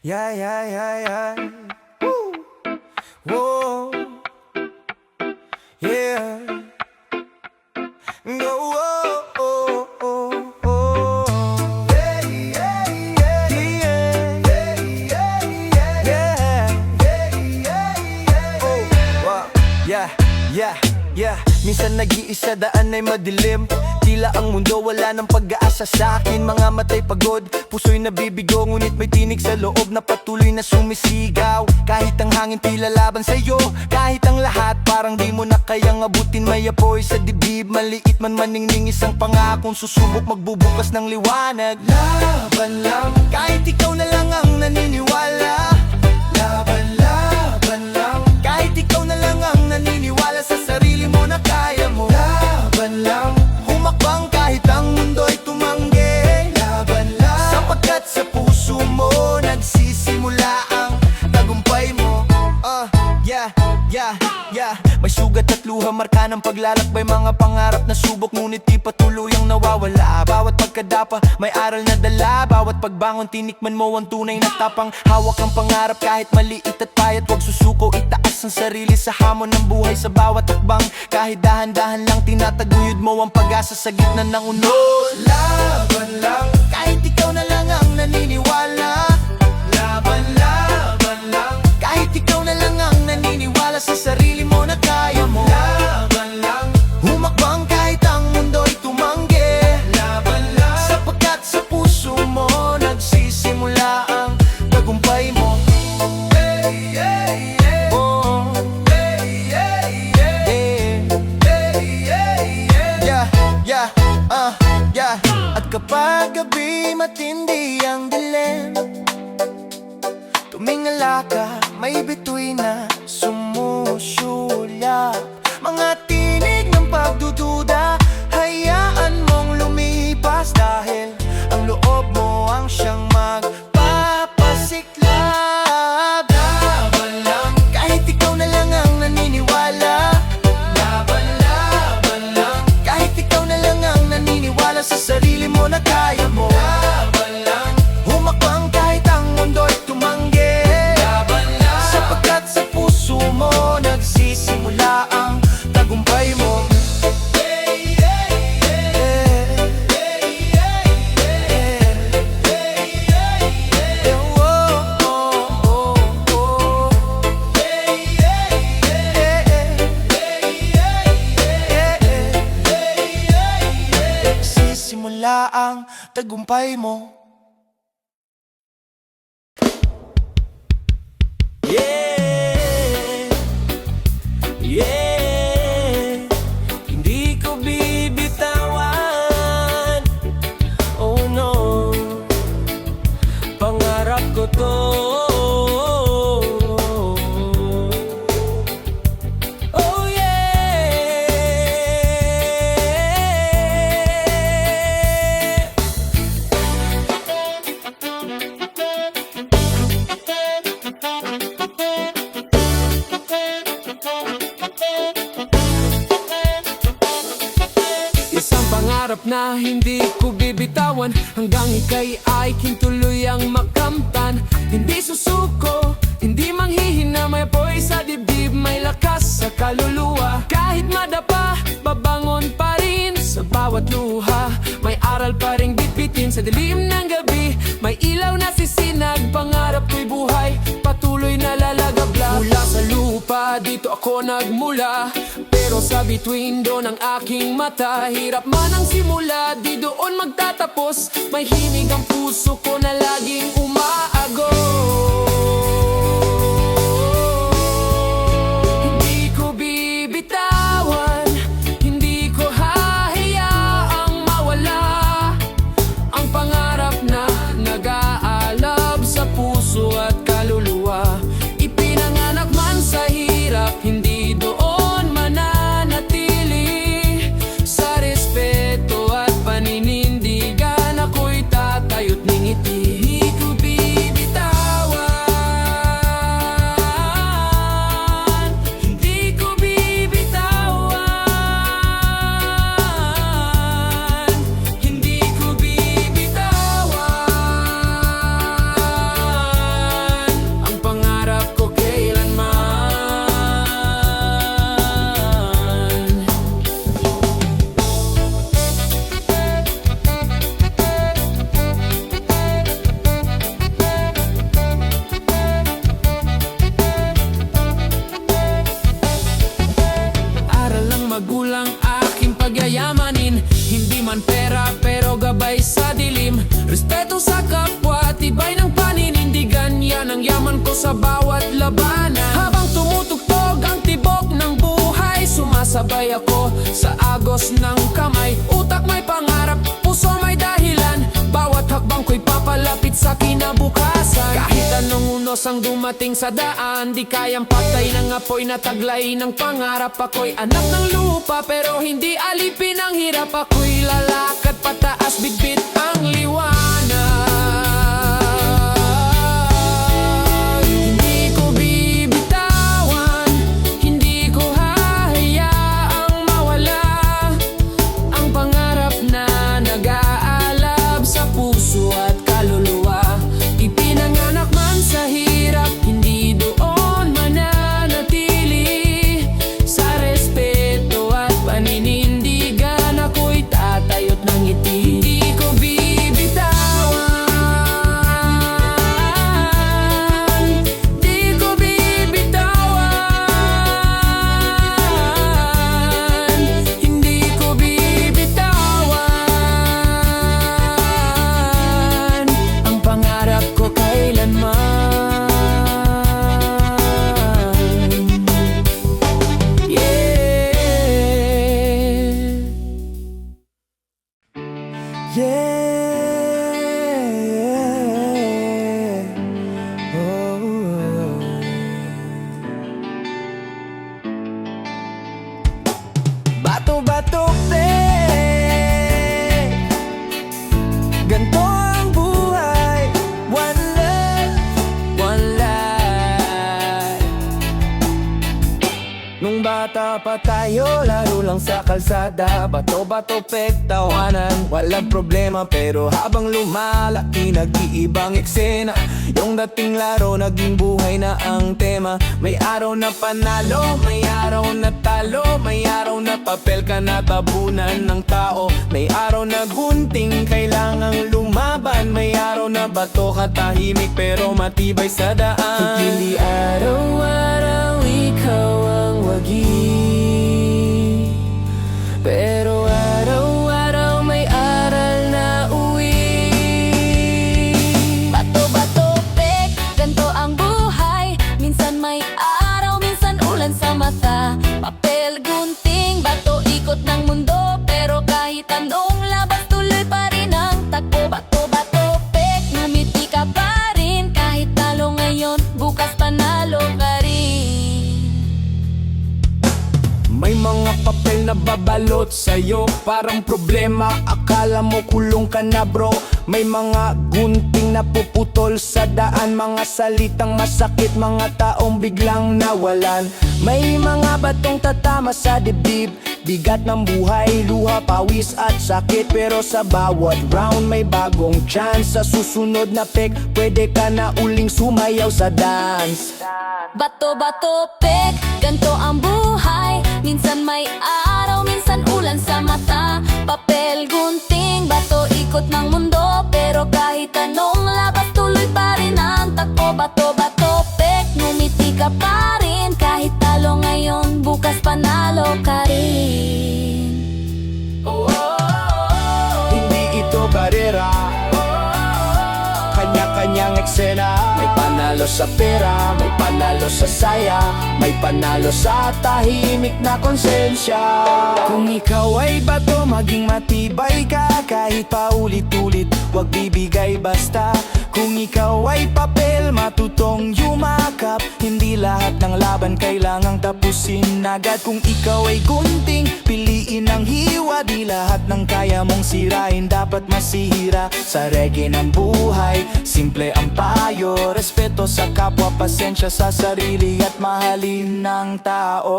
Yeah, yeah, yeah, yeah. Woo. Whoa. Yeah. Go, oh, oh, oh, oh. Yeah, yeah, yeah. Yeah, yeah, yeah. Yeah, yeah. Oh, wow. Yeah, yeah, yeah. Minsan nag-iisa daan ay madilim. Tila ang mundo wala ng pag-aasa sa akin. Mga matay pagod, puso'y nabibigo. Ngunit may tinig sa loob na patuloy na sumisigaw. Kahit ang hangin tila laban sa'yo, kahit ang lahat parang di mo na kayang abutin. May apoy sa dibdib, maliit man maningning. Isang pangakong susubok magbubukas ng liwanag. Laban lang, kahit ikaw na lang ang naniniwala. Laban, laban lang, kahit ikaw na lang ang naniniwala sa sarili mo na kaya mo. Laban lang, humakbang kahit ang mundo'y tumanggi. Laban lang, sapagkat sa puso mo nagsisimula ang tagumpay mo. Yeah, yeah, yeah. May sugat at luha, marka ng paglalakbay. Mga pangarap na subok, ngunit di pa tuluyang nawawala. Bawat pagkadapa, may aral na dala. Bawat pagbangon, tinikman mo ang tunay na tapang. Hawak ang pangarap kahit maliit at payat. Huwag susuko, itaas ang sarili sa hamon ng buhay. Sa bawat takbang, kahit dahan-dahan lang, tinataguyod mo ang pag-asa sa gitna ng unos. Laban lang, kahit ikaw na lang ang naniniwala. Laban, laban lang, kahit ikaw na lang ang naniniwala sa sarili mo na kaya mo. Laban lang, humakbang kahit ang mundo'y tumanggi. Laban lang, sapagkat sa puso mo nagsisimula ang tagumpay mo. Hey, hey, hey. Oh. Hey, hey, hey. Hey, hey, hey. Yeah, yeah, yeah. At kapag gabi matindi ang dilim, tumingala ka, may bituin na sumusulyak. Mga tinig ng pagdududa, hayaan mong lumipas. Dahil ang loob mo ang siyang magpapasiklab. Laban lang, kahit ikaw na lang ang naniniwala. Laban, laban lang, kahit ikaw na lang ang naniniwala sa sarili mo na kaya mo. Laban lang, humakbang kahit ang mundo'y tumanggi. Laban lang, sapagkat sa puso mo nagsisimula ang tagumpay mo. Hey, hey, hey. Hey, hey, hey. Hey, hey, hey. Oh, oh, oh, oh. Hey, hey, hey. Hey, hey, hey. Hey, hey, hey. Nagsisimula ang tagumpay mo. Yeah, yeah, hindi ko bibitawan. Oh no, pangarap ko to. Oh yeah. Isang pangarap na hindi ko bibitawan, hanggang ika'y ay kintuluyang makamtan. Hindi susuko, hindi manghihina, may apoy sa dibdib, may lakas sa kaluluwa. Kahit madapa, babangon pa rin sa bawat luha. May aral pa ring bitbitin sa dilim ng gabi. May ilaw na sisinag, pangarap ko'y buhay, patuloy na lalagabla. Mula sa lupa, dito ako nagmula, pero sa bituin doon ang aking mata. Hirap man ang simula, di doon magtatapos. May himig ang puso ko na laging umaago. Hindi ko bibitawan, hindi ko hahayaang mawala ang pangarap na nag-aalab sa puso at kaluluwa. Ipinanganak man sa hirap, hindi doon mananatili. Sa respeto at paninindigan, ako'y tatayo't ningiti. Hindi ko sa bawat labanan. Habang tumutugtog ang tibok ng buhay, sumasabay ako sa agos ng kamay. Utak may pangarap, puso may dahilan, bawat hakbang ko'y papalapit sa kinabukasan. Kahit anong unos ang dumating sa daan, di kayang patay ng apoy na taglay ng pangarap. Ako'y anak ng lupa pero hindi alipin ang hirap. Ako'y lalakad pataas, bitbit ang liwanag. Hindi ko bibitawan, hindi ko hahayaang mawala ang pangarap na nag-aalab sa puso at kaluluwa. Ipinanganak man sa hirap, hindi doon mananatili. Sa respeto at paninindigan, ako'y tatayot ng ngiti. Hindi ko bibitawan, di ko bibitawan, hindi ko bibitawan ang pangarap ko kailanman. Yeah. Yeah. Oh. Bato-bato ganto ang buhay. One love, one life. Nung bata pa tayo, laro lang sa kalsada. Bato-bato pek, tawanan, walang problema. Pero habang lumalaki, nag-iibang eksena. Yung dating laro, naging buhay na ang tema. May araw na panalo, may araw na talo, may araw na papel ka na tabunan ng tao. May araw na gunting, kailangang lumaban. May araw na bato ka tahimik pero matibay sa daan. Hindi araw-araw ikaw ang wagi, pero araw-araw may aral na uwi. Bato-bato pek, ganto ang buhay. Minsan may araw, minsan ulan sa mata. Papel, gunting, bato, ikot ng mundo. Pero kahit anong labas, tuloy pa rin ang takbo. Bato-bato pek, ngumiti ka pa rin. Kahit talo ngayon, bukas panalo ka rin. May mga papel na babalot sa'yo, parang problema, akala mo kulong ka na bro. May mga gunting na puputol sa daan, mga salitang masakit, mga taong biglang nawalan. May mga batong tatama sa dibdib, bigat ng buhay, luha, pawis at sakit. Pero sa bawat round may bagong chance. Sa susunod na pick, pwede ka na uling sumayaw sa dance. Bato-bato pek, ganto ang buhay. Minsan may araw, minsan ulan sa mata. Papel, gunting, bato, ikot ng mundo. Pero kahit anong labas, tuloy pa rin ang takbo. Bato-bato pek, ngumiti ka pa rin. Kahit talo ngayon, bukas panalo ka rin. Hindi ito karera, kanya-kanyang eksena. May panalo sa pera, may panalo sa saya, may panalo sa tahimik na konsensya. Kung ikaw ay bato, maging matibay ka. Kahit paulit-ulit, wag bibigay basta. Kung ikaw ay papel, matutong yumakap. Hindi lahat ng laban kailangang tapusin agad. Kung ikaw ay gunting, piliin ang hiwa. Di lahat ng kaya mong sirain dapat masihira. Sa reggae ng buhay, simple ang payo. Respeto sa kapwa, pasensya sa sarili, at mahalin ng tao.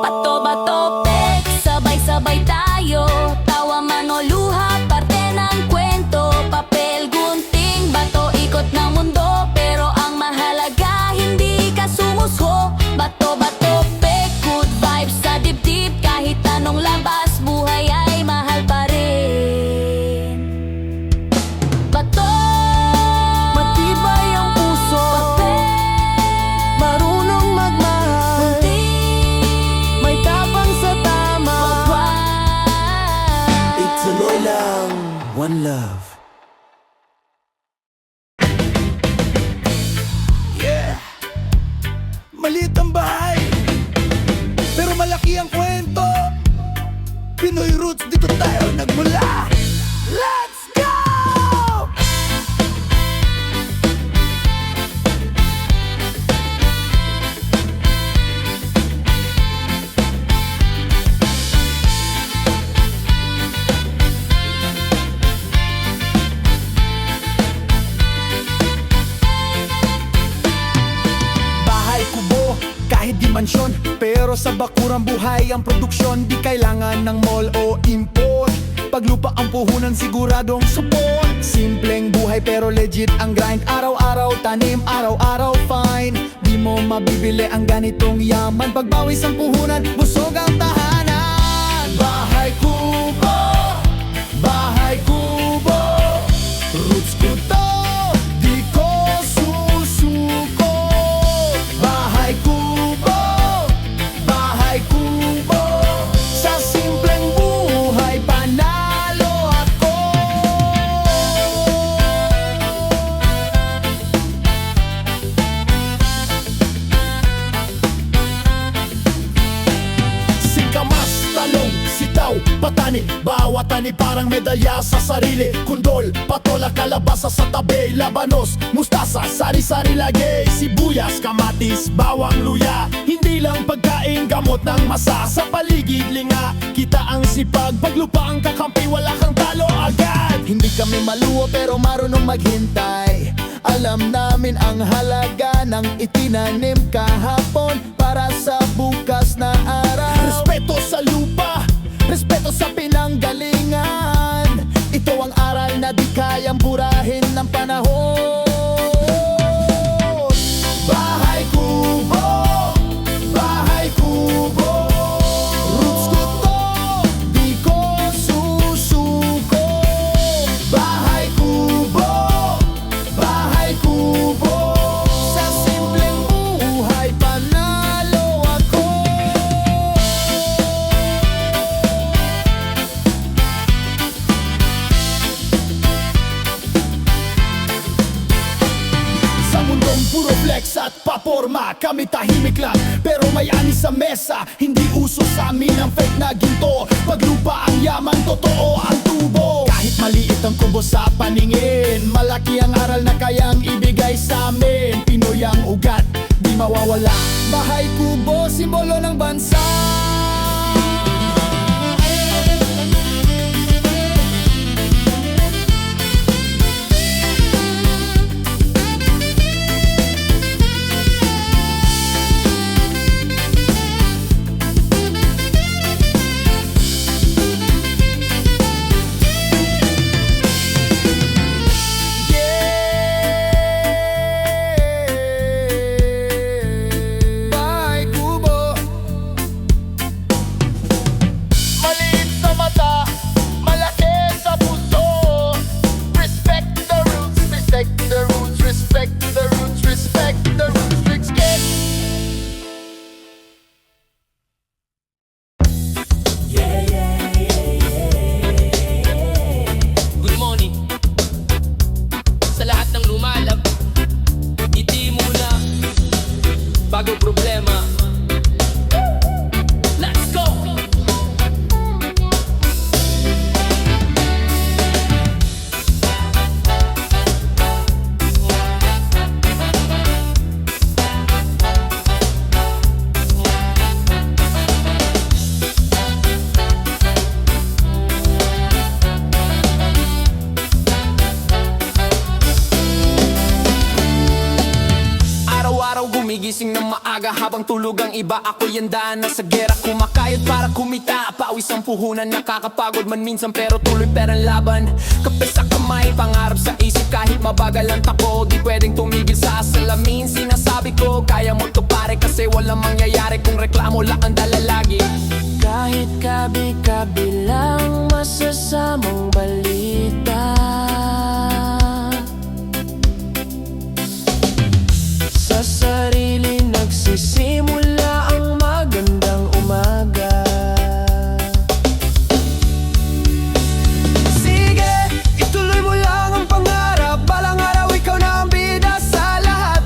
Bato-bato pek, sabay-sabay tayo. Tawa man o luha, parte ng kwento. Papel, gunting, bato, ikot ng mundo. Pero ang mahalaga, hindi ka sumusho. Bato-bato pek, good vibes sa dibdib. Kahit anong labas, buhay ay mahal pa rin. Bato, Matibay ang puso, marunong magmahal, gunting, may tapang sa tama. wag. Ituloy lang mansyon. Pero sa bakurang buhay ang produksyon, di kailangan ng mall o import. Paglupa ang puhunan, siguradong support. Simpleng buhay pero legit ang grind. Araw-araw tanim, araw-araw fine. Di mo mabibili ang ganitong yaman. Pagbawis ang puhunan, busog ang tahanan. Bahay kubo, bahay kubo, roots ko to, di ko susuko. Bahay kubo, bahay kubo, sa simpleng buhay panalo ako. Singkamas, talong, sitaw, patani, bawat tani parang medalya sa sarili. Kundol, patola, kalabasa sa tabi, labanos, mustasa, sari-sari lagay, sibuyas, kamatis, bawang, luya. Hindi lang pagkain, gamot ng masa. Sa paligid, linga, kita ang sipag. Paglupa ang kakampi, wala kang talo agad. Hindi kami maluwa pero marunong maghintay. Alam namin ang halaga ng itinanim kahapon para sa bukas na araw. Respeto sa lupa, respeto sa pinanggalingan. Ito ang aral na di kayang burahin ng panahon. Bahay kubo, bahay kubo, roots ko to, di ko susuko. Bahay kubo, bahay kubo, sa simpleng buhay panalo ako. Sa mundong puro flex at paporma, kami tahimik lang pero may ani sa mesa. Hindi uso sa amin ang fake na ginto. Paglupa ang yaman, totoo ang tubo. Kahit maliit ang kubo sa paningin, malaki ang aral na kayang ibigay sa amin. Pinoy ang ugat, di mawawala. Bahay kubo, simbolo ng bansa. Bahay kubo, maliit sa mata, malaki sa puso. Respect the roots, respect the roots, respect the roots, respect the roots, respect. Good morning sa lahat ng lumalab. Ngiti muna bago problema. Let's go! Araw-araw gumigising ng maaga habang tulog ang iba. Ako yandaan na sa gera, kumakayod para kumita. Pawis ang puhunan, nakakapagod man minsan pero tuloy perang laban. Kape sa kamay, pangarap sa isip kahit mabagal ang takbo. Di pwedeng tumigil sa salamin, sinasabi ko kaya mo to pare. Kasi walang mangyayari kung reklamo lang ang dala lagi. Kahit kabi-kabi lang masasamang balita, sa sarili nagsisimula ang magandang umaga. Sige, ituloy mo lang ang pangarap. Balang araw ikaw na ang bida sa lahat.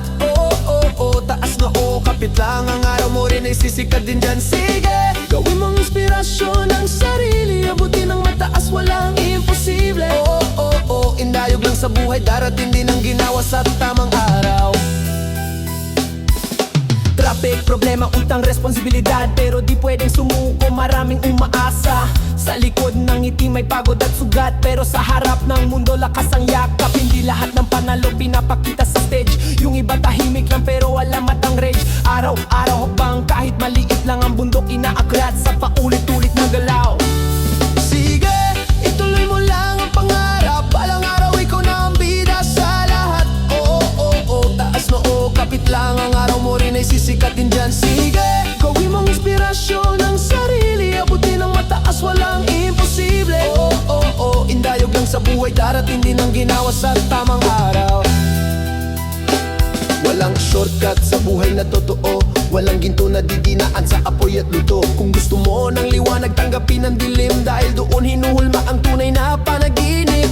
Taas na kapit lang ang araw mo rin ay sisikat din dyan. Sige, gawin mong inspirasyon ang sarili. Abutin ng mataas, walang imposible. Indayog lang sa buhay, darating din ang ginawa sa tamang araw. Traffic, problema, utang, responsibilidad. Pero di pwedeng sumuko, maraming umaasa. Sa likod ng ngiti may pagod at sugat. Pero sa harap ng mundo lakas ang yakap. Hindi lahat ng panalo pinapakita sa stage. Yung iba tahimik lang pero alam at ang rage. Araw-araw bang kahit natin dyan. Sige, gawin mong inspirasyon ng sarili, abutin ng mataas, walang imposible. Indayog lang sa buhay, darating din ang ginawa sa tamang araw. Walang shortcut sa buhay na totoo, walang ginto na didinaan sa apoy at luto. Kung gusto mo ng liwanag, tanggapin ang dilim, dahil doon hinuhulma ang tunay na panaginip.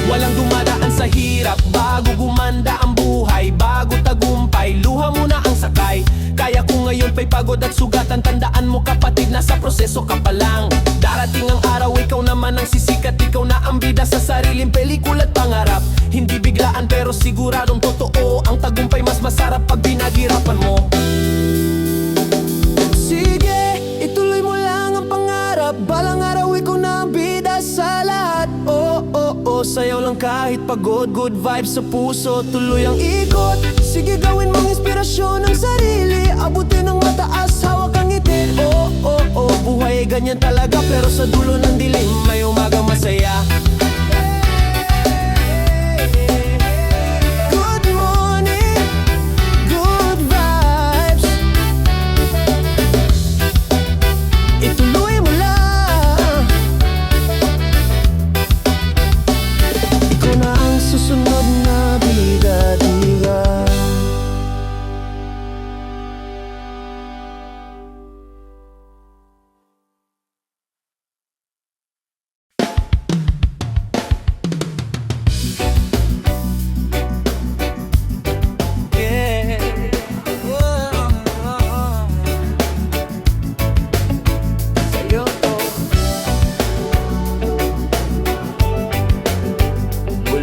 Walang dumadaan sa hirap bago gumanda ang buhay, bago tagumpay, luha muna ang sakay. Kaya kung ngayon pa'y pagod at sugatan, tandaan mo kapatid, nasa proseso ka pa lang. Darating ang araw, ikaw naman ang sisikat, ikaw na ang bida sa sariling pelikula at pangarap. Hindi biglaan pero siguradong totoo, ang tagumpay mas masarap pag pinaghirapan mo. Sige, ituloy mo lang ang pangarap, balang araw ikaw na ang bida sa lahat. Sayaw lang kahit pagod, good vibes sa puso, tuloy ang ikot. Sige, gawin mong inspirasyon ng sarili, abutin ng mataas, hawak ang ngiti. Buhay ay ganyan talaga, pero sa dulo ng dilim may umagang masaya. Good morning, good vibes. Ituloy mo lang, ikaw na ang susunod na bida-diga.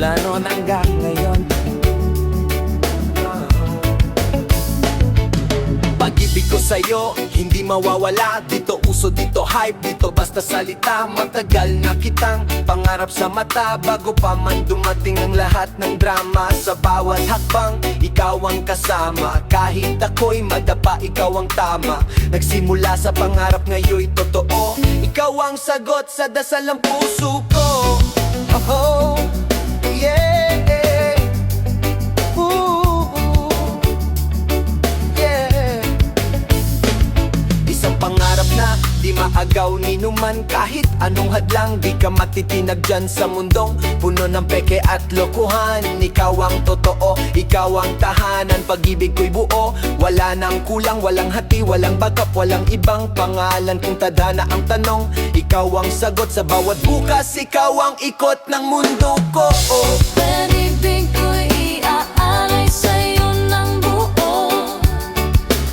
Mula noon hanggang ngayon, pag-ibig ko sa'yo, hindi mawawala. Dito uso, dito hype, dito basta salita. Matagal na kitang pangarap sa mata, bago pa man dumating ang lahat ng drama. Sa bawat hakbang, ikaw ang kasama. Kahit ako'y madapa, ikaw ang tama. Nagsimula sa pangarap, ngayon'y totoo. Ikaw ang sagot sa dasal ng puso ko. Yeah. Yeah. Isang pangarap na di maagaw ni numan. Kahit anong hadlang, di ka matitinag dyan sa mundong puno ng peke at lokohan. Ikaw ang totoo, ikaw ang tahanan. Pag-ibig ko'y buo, wala nang kulang, walang hati, walang bagap, walang ibang pangalan. Kung tadhana ang tanong, ikaw ang sagot sa bawat bukas. Ikaw ang ikot ng mundo ko. Pag-ibig ko'y iaalay sa'yo ng buo.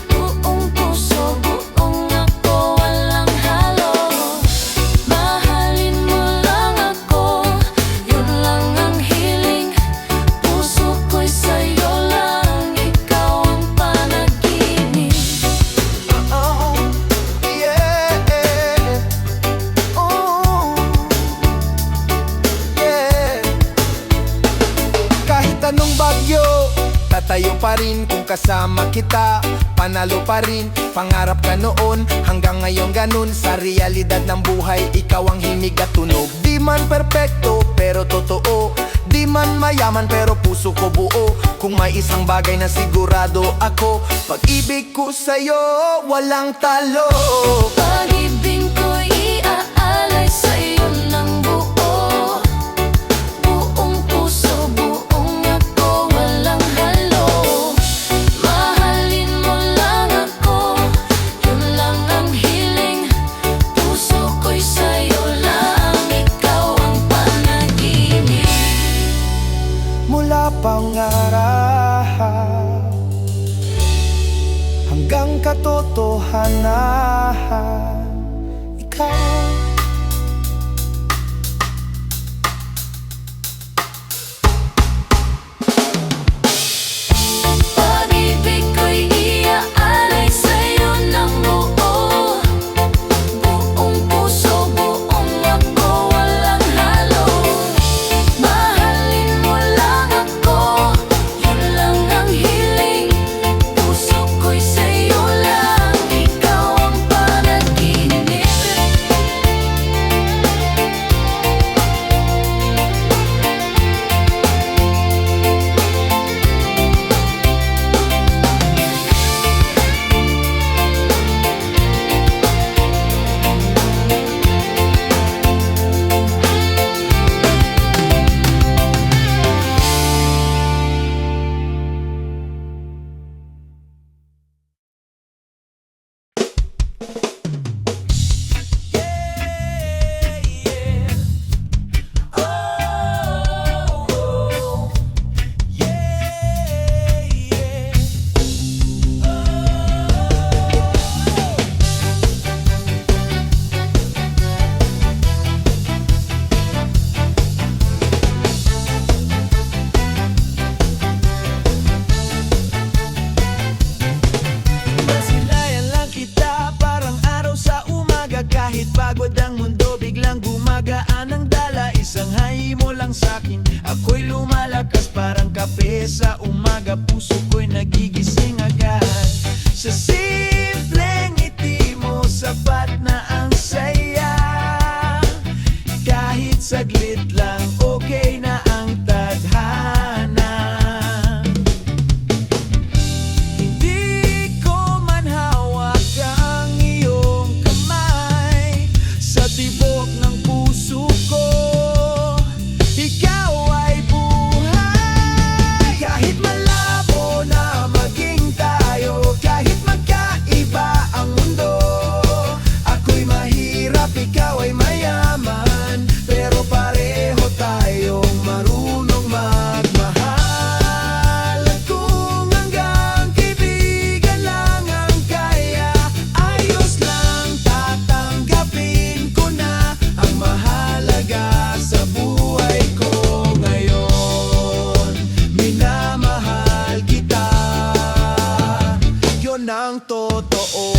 Buong puso, buong ako, walang halo. Mahalin mo lang ako, yun lang ang hiling. Puso ko'y sa'yo lang, ikaw ang panaginip. Kahit anong bagyo, tatayo pa rin. Kung kasama kita, panalo pa rin. Pangarap ka noon, hanggang ngayon ganun. Sa realidad ng buhay, ikaw ang himig at tunog. Di man perpekto, pero totoo. Di man mayaman, pero puso ko buo. Kung may isang bagay na sigurado ako, pag-ibig ko sa'yo, walang talo. Pag-ibig ko'y iaalay sa'yo ng buo. Buong puso, buong ako, walang halo. Mahalin mo lang ako, yun lang ang hiling. Puso ko'y sa'yo lang, ikaw ang panaginip. Mula pangarap hanggang katotohanan, ikaw. Pag-ibig ko'y iaalay sa'yo ng buo. Buong puso, buong ako, walang halo. Mahalin mo lang ako, yun lang ang hiling. Puso ko'y sa'yo lang, ikaw ang panaginip. lang sa'kin. Ako'y lumalakas parang kape sa umaga. Puso ko'y nagigising agad. Sa simpleng ngiti mo, sapat na ang saya. Kahit saglit lang, okay na ang tadhana. Hindi ko man hawak ang iyong kamay sa tibok ng puso ko. Ikaw ay buhay. Kahit malabo na maging tayo, kahit magkaiba ang mundo. Ako'y mahirap, ikaw ay mayaman, pero pareho tayong marunong magmahal. At kung hanggang kaibigan lang ang kaya, ayos lang, tatanggapin ko na. Ang mahalaga sa buhay ko ngayon, minamahal kita. Yun ang totoo.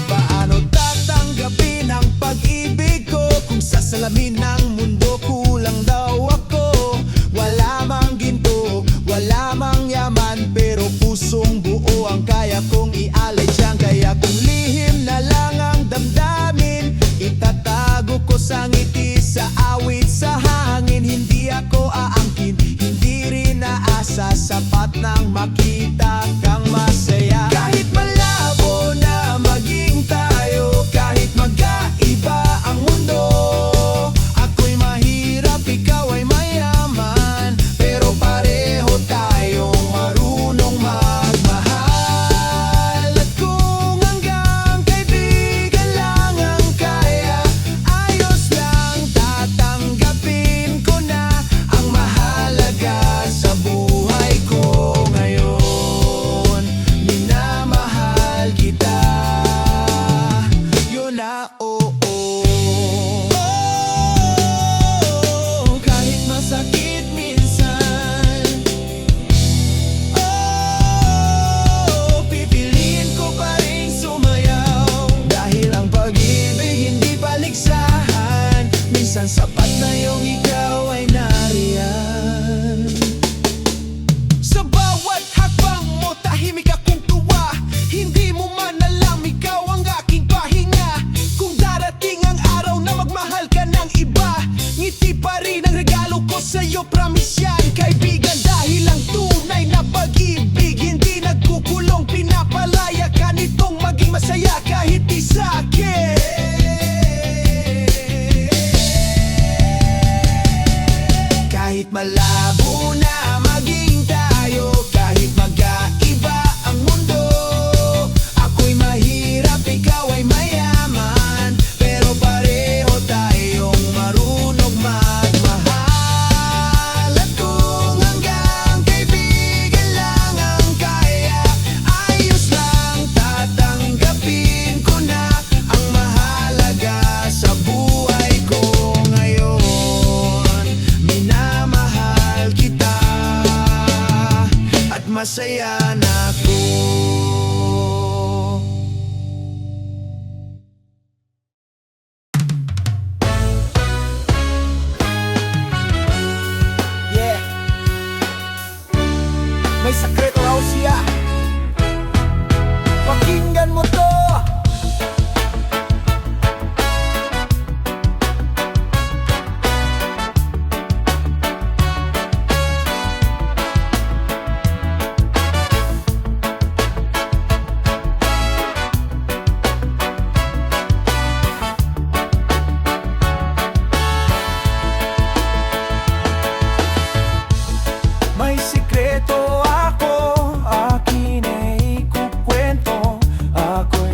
Paano tatanggapin ang pag-ibig ko kung sa salamin ng mundo kulang daw ako? Wala mang ginto, wala mang yaman, pero pusong buo ang kaya kong ialay dyan. Kaya kung lihim na lang ang damdamin, itatago ko sa ngiti, sa awit, sa hangin. Hindi ako aangkin, hindi rin naasa, sapat nang makita kang masaya. Kahit malabo na maging tayo, kahit magkaiba ang mundo. Ako'y mahirap, ikaw ay mayaman, pero pareho tayong marunong magmahal. At kung hanggang kaibigan lang ang kaya, ayos lang, tatanggapin ko na. Ang mahalaga sa buhay ko ngayon, minamahal kita. Yun na, oo. Oh, kahit masakit minsan, oh, pipiliin ko pa rin sumayaw. Dahil ang pag-ibig hindi paligsahan, minsan sapat na yung ikaw ay nariyan. Sa bawat hakbang mo, tahimik akong tuwa. Hindi mo man alam, ikaw ang aking pahinga. Kung darating ang araw na magmahal ka ng iba, ngiti pa rin ang regalo ko sa'yo, promise yan. Kaibigan, dahil ang tunay na pag-ibig hindi nagkukulong, pinapalaya ka nitong maging masaya kahit di sa'kin. Kahit malabo na maging tayo, kahit magkaiba ang mundo. Ako'y mahirap, ikaw ay mayaman, pero pareho tayong marunong magmahal. At kung hanggang kaibigan lang ang kaya, ayos lang, tatanggapin ko na. Ang mahalaga sa buhay ko ngayon, minamahal kita. At masaya na ako. Yeah. May sakreto raw siya. Pakinggan mo to. May sikreto ako, akin ay ikukwento. Ako'y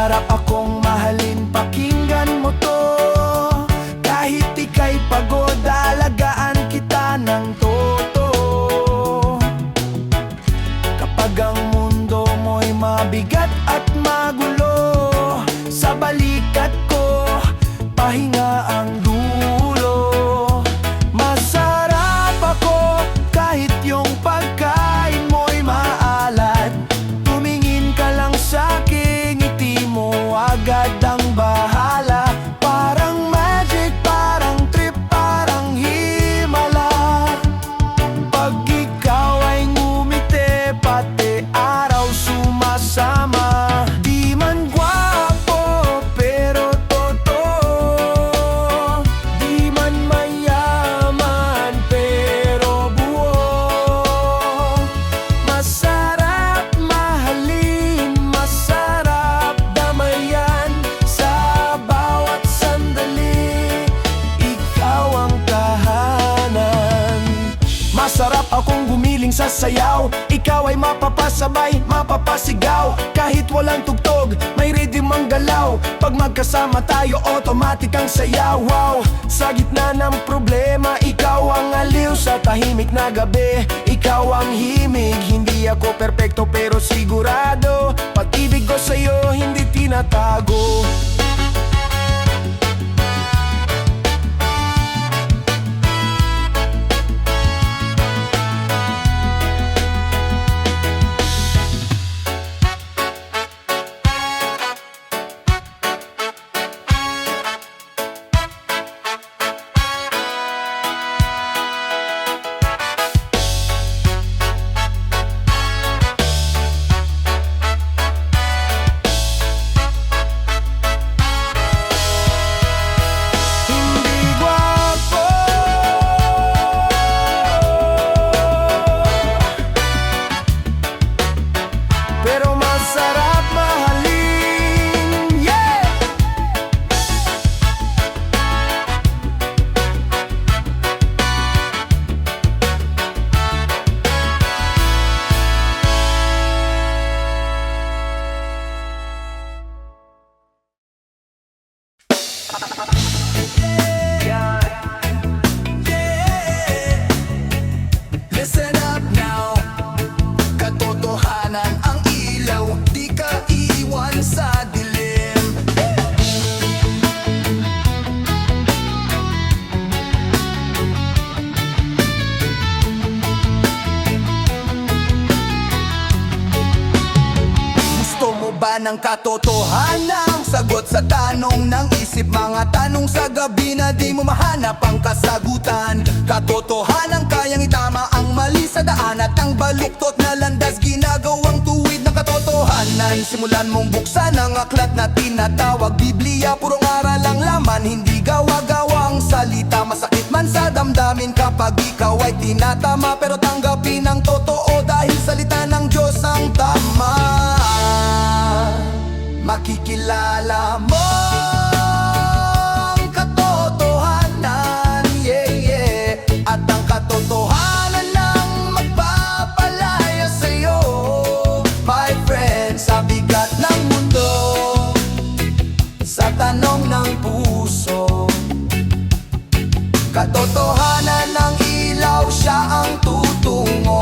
Masarap akong mahalin, pakinggan mo to. Kahit ika'y pagod, alagaan kita ng totoo. Kapag ang mundo mo'y mabigat at magulo, sa balikat ko, pahinga ang dulo. Masarap ako kahit yung pagkain mo'y maalat. Tumingin ka lang sa'king, ngiti mo agad ang bahala. Parang magic, parang trip, parang himala. Pag ikaw ay ngumiti, pati araw sumasama. Di man gwapo, pero totoo. Di man mayaman, pero buo. Masarap mahalin, masarap damayan. Sa bawat sandali, ikaw ang tahanan. Masarap akong gumiling sa sayaw, ikaw ay mapapasabay, mapapasigaw. Kahit walang tugtog, may rhythm ang galaw. Pag magkasama tayo, automatic ang sayaw. Wow! Sa gitna ng problema, ikaw ang aliw. Sa tahimik na gabi, ikaw ang himig. Hindi ako perpekto pero sigurado, pag-ibig ko sa'yo hindi tinatago. Hindi gwapo, pero masarap mahalin. Yeah! Listen up now. Katotohanan ang ilaw, di ka iiwan sa dilim. Gusto mo ba ng katotohanan? Sagot sa tanong ng isip, mga tanong sa gabi na di mo mahanap ang kasagutan. Katotohanan kayang itama ang mali sa daan, at ang baluktot na landas ginagawang tuwid ng katotohanan. Simulan mong buksan ang aklat na tinatawag Biblia, purong aral ang laman, hindi gawa-gawang salita. Masakit man sa damdamin kapag ikaw ay tinatama, pero tanggapin ang totoo dahil salita ng Diyos ang tama. Makikilala mo ang katotohanan, yeah, yeah. At ang katotohanan ang magpapalaya sa'yo, my friend. Sa bigat ng mundo, sa tanong ng puso, katotohanan ng ilaw, siya ang tutungo.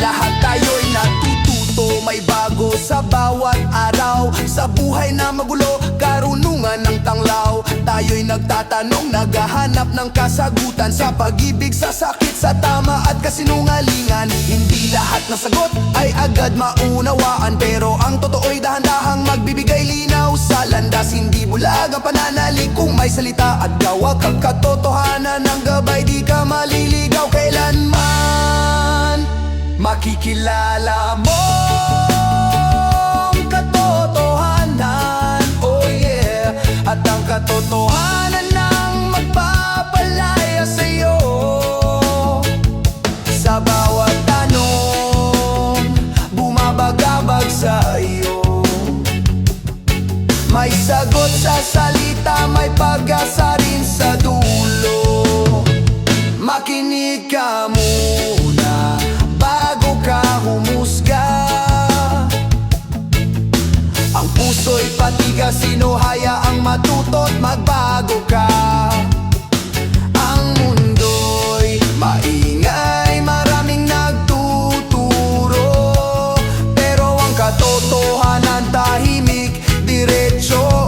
Lahat tayo'y natututo, may bago sa bawat araw. Sa buhay na magulo, karunungan ng tanglaw. Tayo'y nagtatanong, naghahanap ng kasagutan. Sa pag-ibig, sa sakit, sa tama at kasinungalingan. Hindi lahat ng sagot ay agad maunawaan, pero ang totoo'y dahan-dahang magbibigay linaw sa landas. Hindi bulag ang pananalig kung may salita at gawa kang katotohanan. Ang gabay, di ka maliligaw kailanman. Makikilala mo ang katotohanan, oh yeah. At ang katotohanan ang magpapalaya sa'yo. Sa bawat tanong, bumabagabag sa iyo. May sagot sa salita, may pag-asa rin sa dulo. Makinig ka muna bago ka humusga. sino hayaang matuto't magbago ka. Ang mundo'y maingay, maraming nagtuturo, pero ang katotohanan tahimik, diretso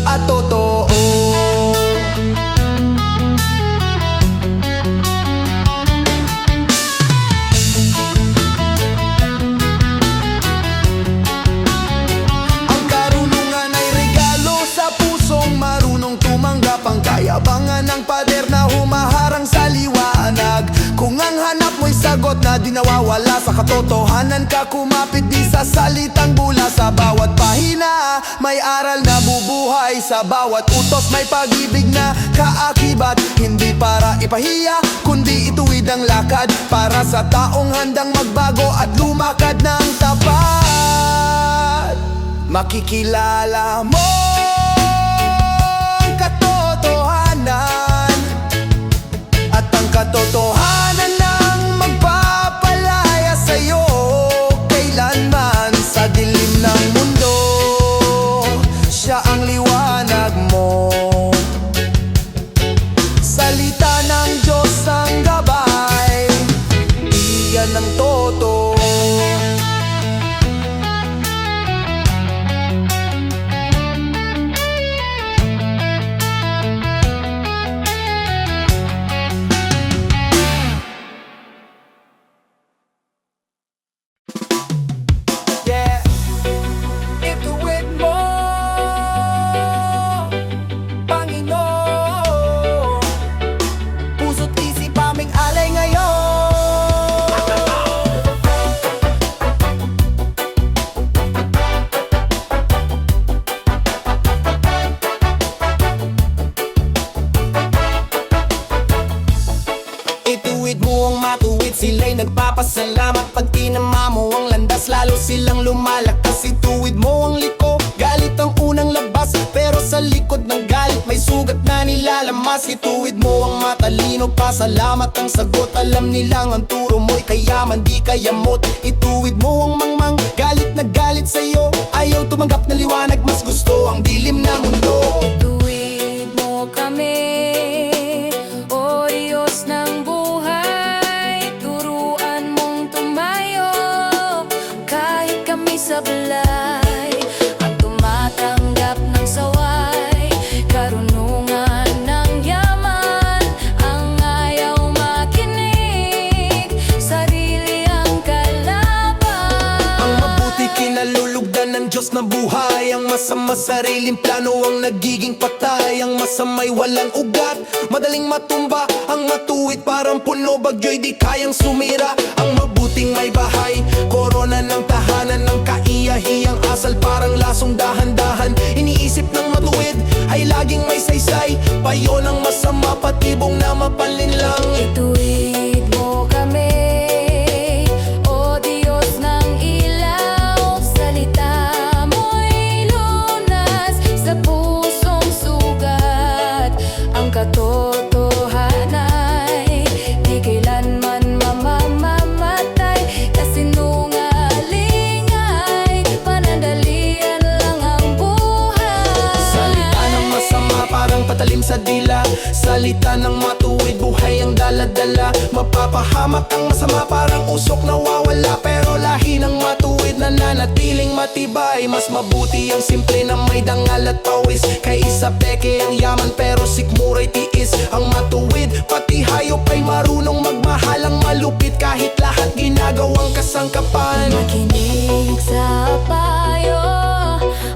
at totoo. Ang karunungan ay regalo sa pusong marunong tumanggap. Ang kayabangan ng pader na humaharang sa liwanag. Kung ang hanap mo'y sagot na di nawawala sa katotohanan ka kumapit, di sa salitang bula. Sa bawat pahina may aral na bubuhay, sa bawat utos may pag-ibig na kaakibat. Hindi para ipahiya, kundi ituwid ang lakad para sa taong handang magbago at lumakad ng tapat. Makikilala mo ang katotohanan, at ang katotohanan ang magpapalaya sa'yo kailanman. Sa dilim ng mundo, siya ang liwanag mo. Salita ng Diyos ang gabay, iyan ang totoo. Yeah, ituwid mo, Panginoon, puso't isip aming alay ngayon. Ituwid mo ang matuwid, sila'y nagpapasalamat. Pag tinama mo ang landas, lalo silang lumalakas. Ituwid mo ang liko, galit ang unang labas, pero sa likod ng galit may sugat na nilalamas. Ituwid mo ang matalino, pasalamat ang sagot. Alam nilang ang turo mo'y kayaman, di kayamot. Ituwid mo ang mangmang, galit na galit sa'yo, ayaw tumanggap na liwanag, mas gusto ang dilim na mundo. Tuwid mo kami, O Diyos ng buhay. Turuan mong tumayo kahit kami sablay, at tumatanggap ng saway. Karunungan ng yaman, ang ayaw makinig, sarili ang kalaban. Ang mabuti kinalulugdan ng Diyos na buhay, ang masama sariling plano ang nagiging patay. Ang masama'y walang ugat, madaling matumba. Ang matuwid parang puno, bagyo'y di kayang sumira. Ang mabuting may bahay, korona ng tahanan. Ng kaiyahiyang asal parang lasong dahan-dahan. Iniisip ng matuwid ay laging may saysay, payo ng masama, patibong na mapalinlang. Ituwid mo kami, O Diyos ng ilaw. Salita mo'y lunas sa pusong sugat. Ang katotohanay di kailanman mamamatay. Kasinungaling ay panandalian lang ang buhay. Salita ng masama parang patalim sa dila, salita ng matuwid buhay ang daladala. Mapapahamak ang masama parang usok na wawala, pero lahi ng matuwid nananatiling matibay. Mas mabuti ang simple na may dangal at pawis, kaysa peke ang yaman pero sikmura'y tiis. Ang matuwid pati hayop ay marunong magmahal. Ang malupit kahit lahat ginagawang kasangkapan. Makinig sa payo,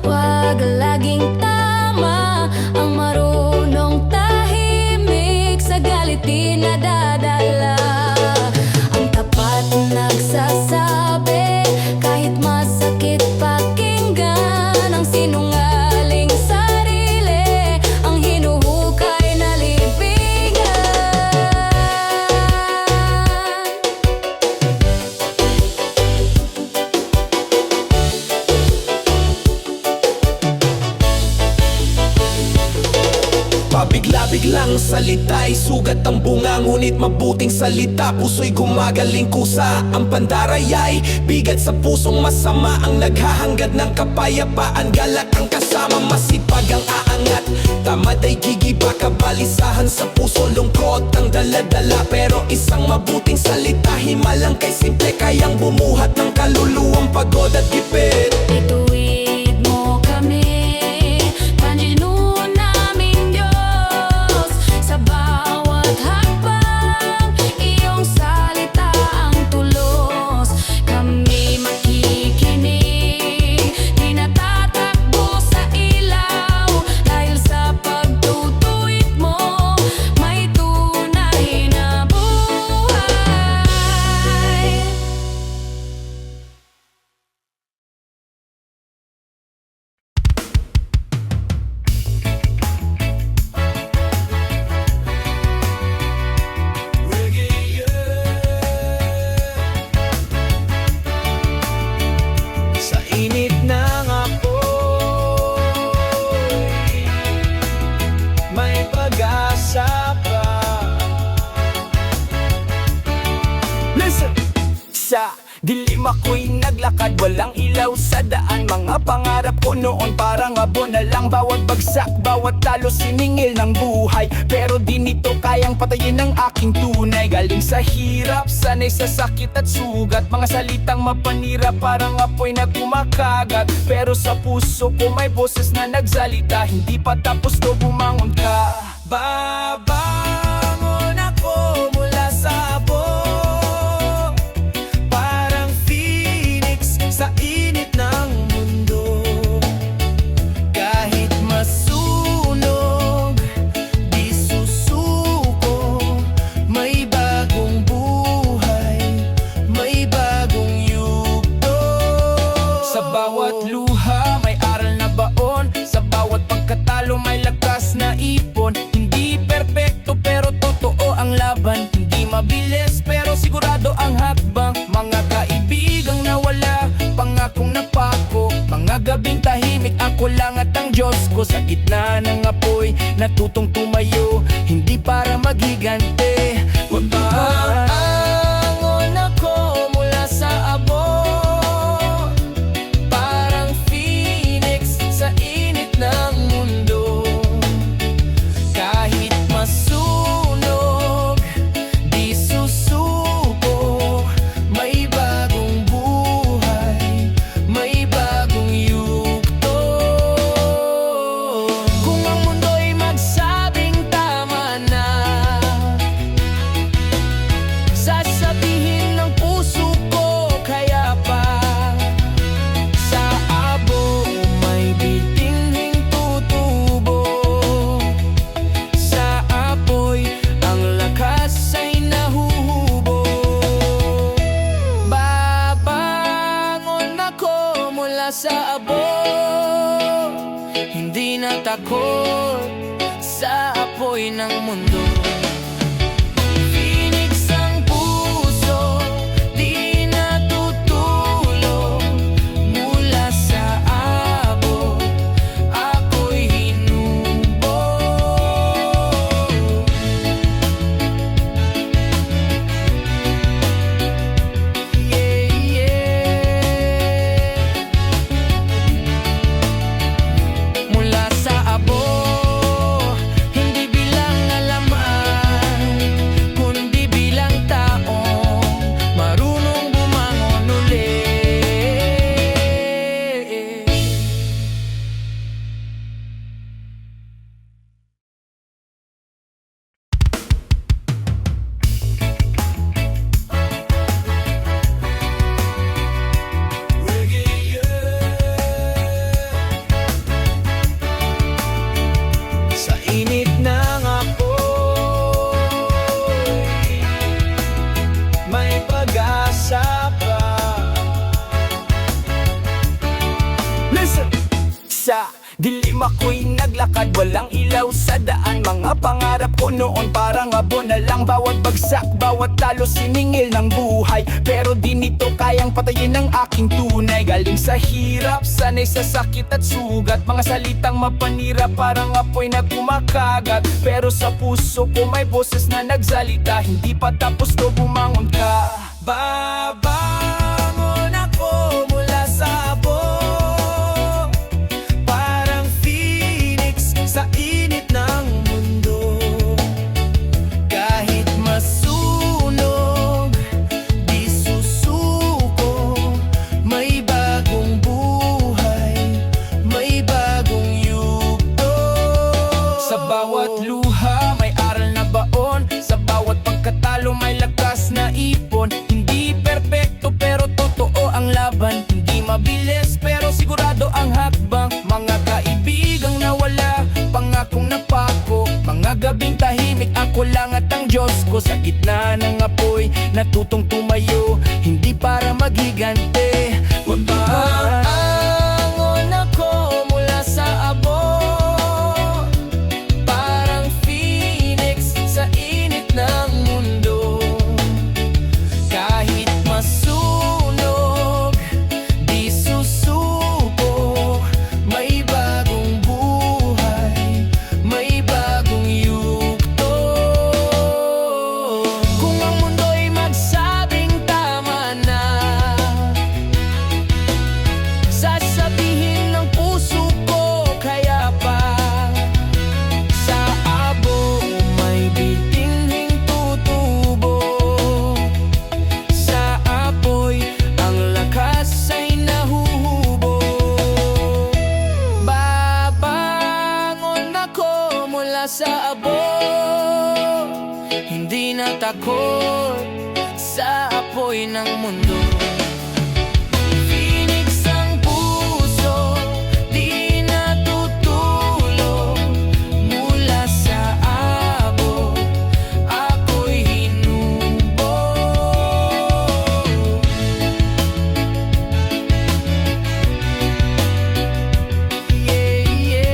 wag laging tama. Ang marunong tahimik, sa galit di nadadala. Ang tapat nagsasabi, kahit masakit pakinggan. Ang sinungaling sarili, ang hinuhukay na libingan. Pabigla-biglang salita'y sugat ang bunga. ngunit mabuting salita, puso'y gumagaling kusa. Ang pandaray ay bigat sa pusong masama, ang naghahangad ng kapayapaan. Galak ang kasama, masipag ang aangat, tamad ay gigiba, kabalisahan sa puso. Lungkot ang daladala, pero isang mabuting salita, himalang kay simple, kayang bumuhat ng kaluluwang pagod at gipit. Ituwid mo kami, Panginoon naming Diyos. Sa bawat hakbang, iyong salita ang tulos. Kami makikinig, di natatakbo sa ilaw. Dahil sa pagtutuwid mo, may tunay na buhay. Sa init ng apoy, may pag-asa pa. Listen! Sa dilim ako'y naglakad, walang ilaw sa daan. Mga pangarap ko noon parang abo na lang. Bawat bagsak, bawat talo siningil ng buhay. Pero di nito kayang patayin ang aking tunay. Galing sa hirap, sanay sa sakit at sugat. Mga salitang mapanira parang apoy na kumakagat. Pero sa puso ko may boses na nagsalita. Hindi pa tapos to, bumangon ka. Babangon ako mula sa abo, parang phoenix sa init ng mundo. Kahit masunog, di susuko. May bagong buhay, may bagong yugto. Sa bawat luha may aral na baon, sa bawat pagkatalo may lakas na ipon. Hindi perpekto pero totoo ang laban, hindi mabilis pero sigurado ang hakbang. Mga kaibigang nawala, pangakong napako, mga gabing tahimik, ako lang at ang Diyos ko. Sa gitna ng apoy, natutong tumayo, hindi para maghigante. Babangon ako mula sa abo, parang phoenix sa init ng mundo. Kahit masunog, di susuko. May bagong buhay, may bagong yugto. Kung ang mundo'y magsabing tama na, sasabihin ng puso ko kaya pa. Sa abo may bitinhing tutubo, sa apoy ang lakas ay nahuhubo. Babangon ako mula sa abo, hindi na takot sa apoy ng mundo. Phoenix ang puso, di natutulog. Mula sa abo, ako'y hinubog. Yeah, yeah. Mula sa abo, hindi bilang alaman. Dilim ako'y naglakad, walang ilaw sa daan. Mga pangarap ko noon parang abo na lang. Bawat bagsak, bawat talo siningil ng buhay. Pero di nito kayang patayin ang aking tunay. Galing sa hirap, sanay sa sakit at sugat. Mga salitang mapanira parang apoy na kumakagat. Pero sa puso ko may boses na nagsalita. Hindi pa tapos to, bumangon ka. Babangon ako mula sa abo, parang phoenix sa init ng mundo. Kahit masunog, di susuko. May bagong buhay, may bagong yugto. Sa bawat luha may aral na baon. Sa bawat pagkatalo may lakas na ipon. Hindi perpekto pero totoo ang laban. Hindi mabilis pero sigurado ang hakbang. Mga kaibigang nawala, pangakong napako. Mga gabing tahimik, ako lang at ang Diyos ko. Sa gitna ng apoy, natutong tumayo. Hindi para maghigante. Mabangon ako mula sa abo, parang phoenix sa init ng mundo. Kahit masunog, di susuko. May bagong buhay, may bagong yugto. Kung ang mundo'y magsabing tama na, sasabihin ng puso ko kaya pa. Sa abo may bitinghing tutubo. Sa apoy ang lakas ay nahuhubo. Babangon ako mula sa abo, hindi na takot sa apoy ng mundo. Phoenix ang puso, di natutulog. Mula sa abo, ako'y hinubog. Yeah, yeah.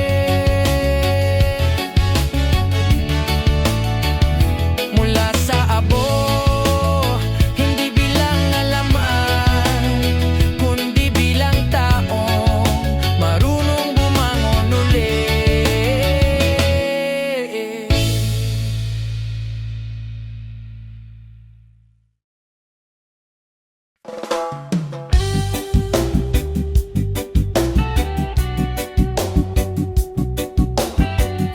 Mula sa abo, hindi bilang alaman, kundi bilang taong marunong bumangon ulit.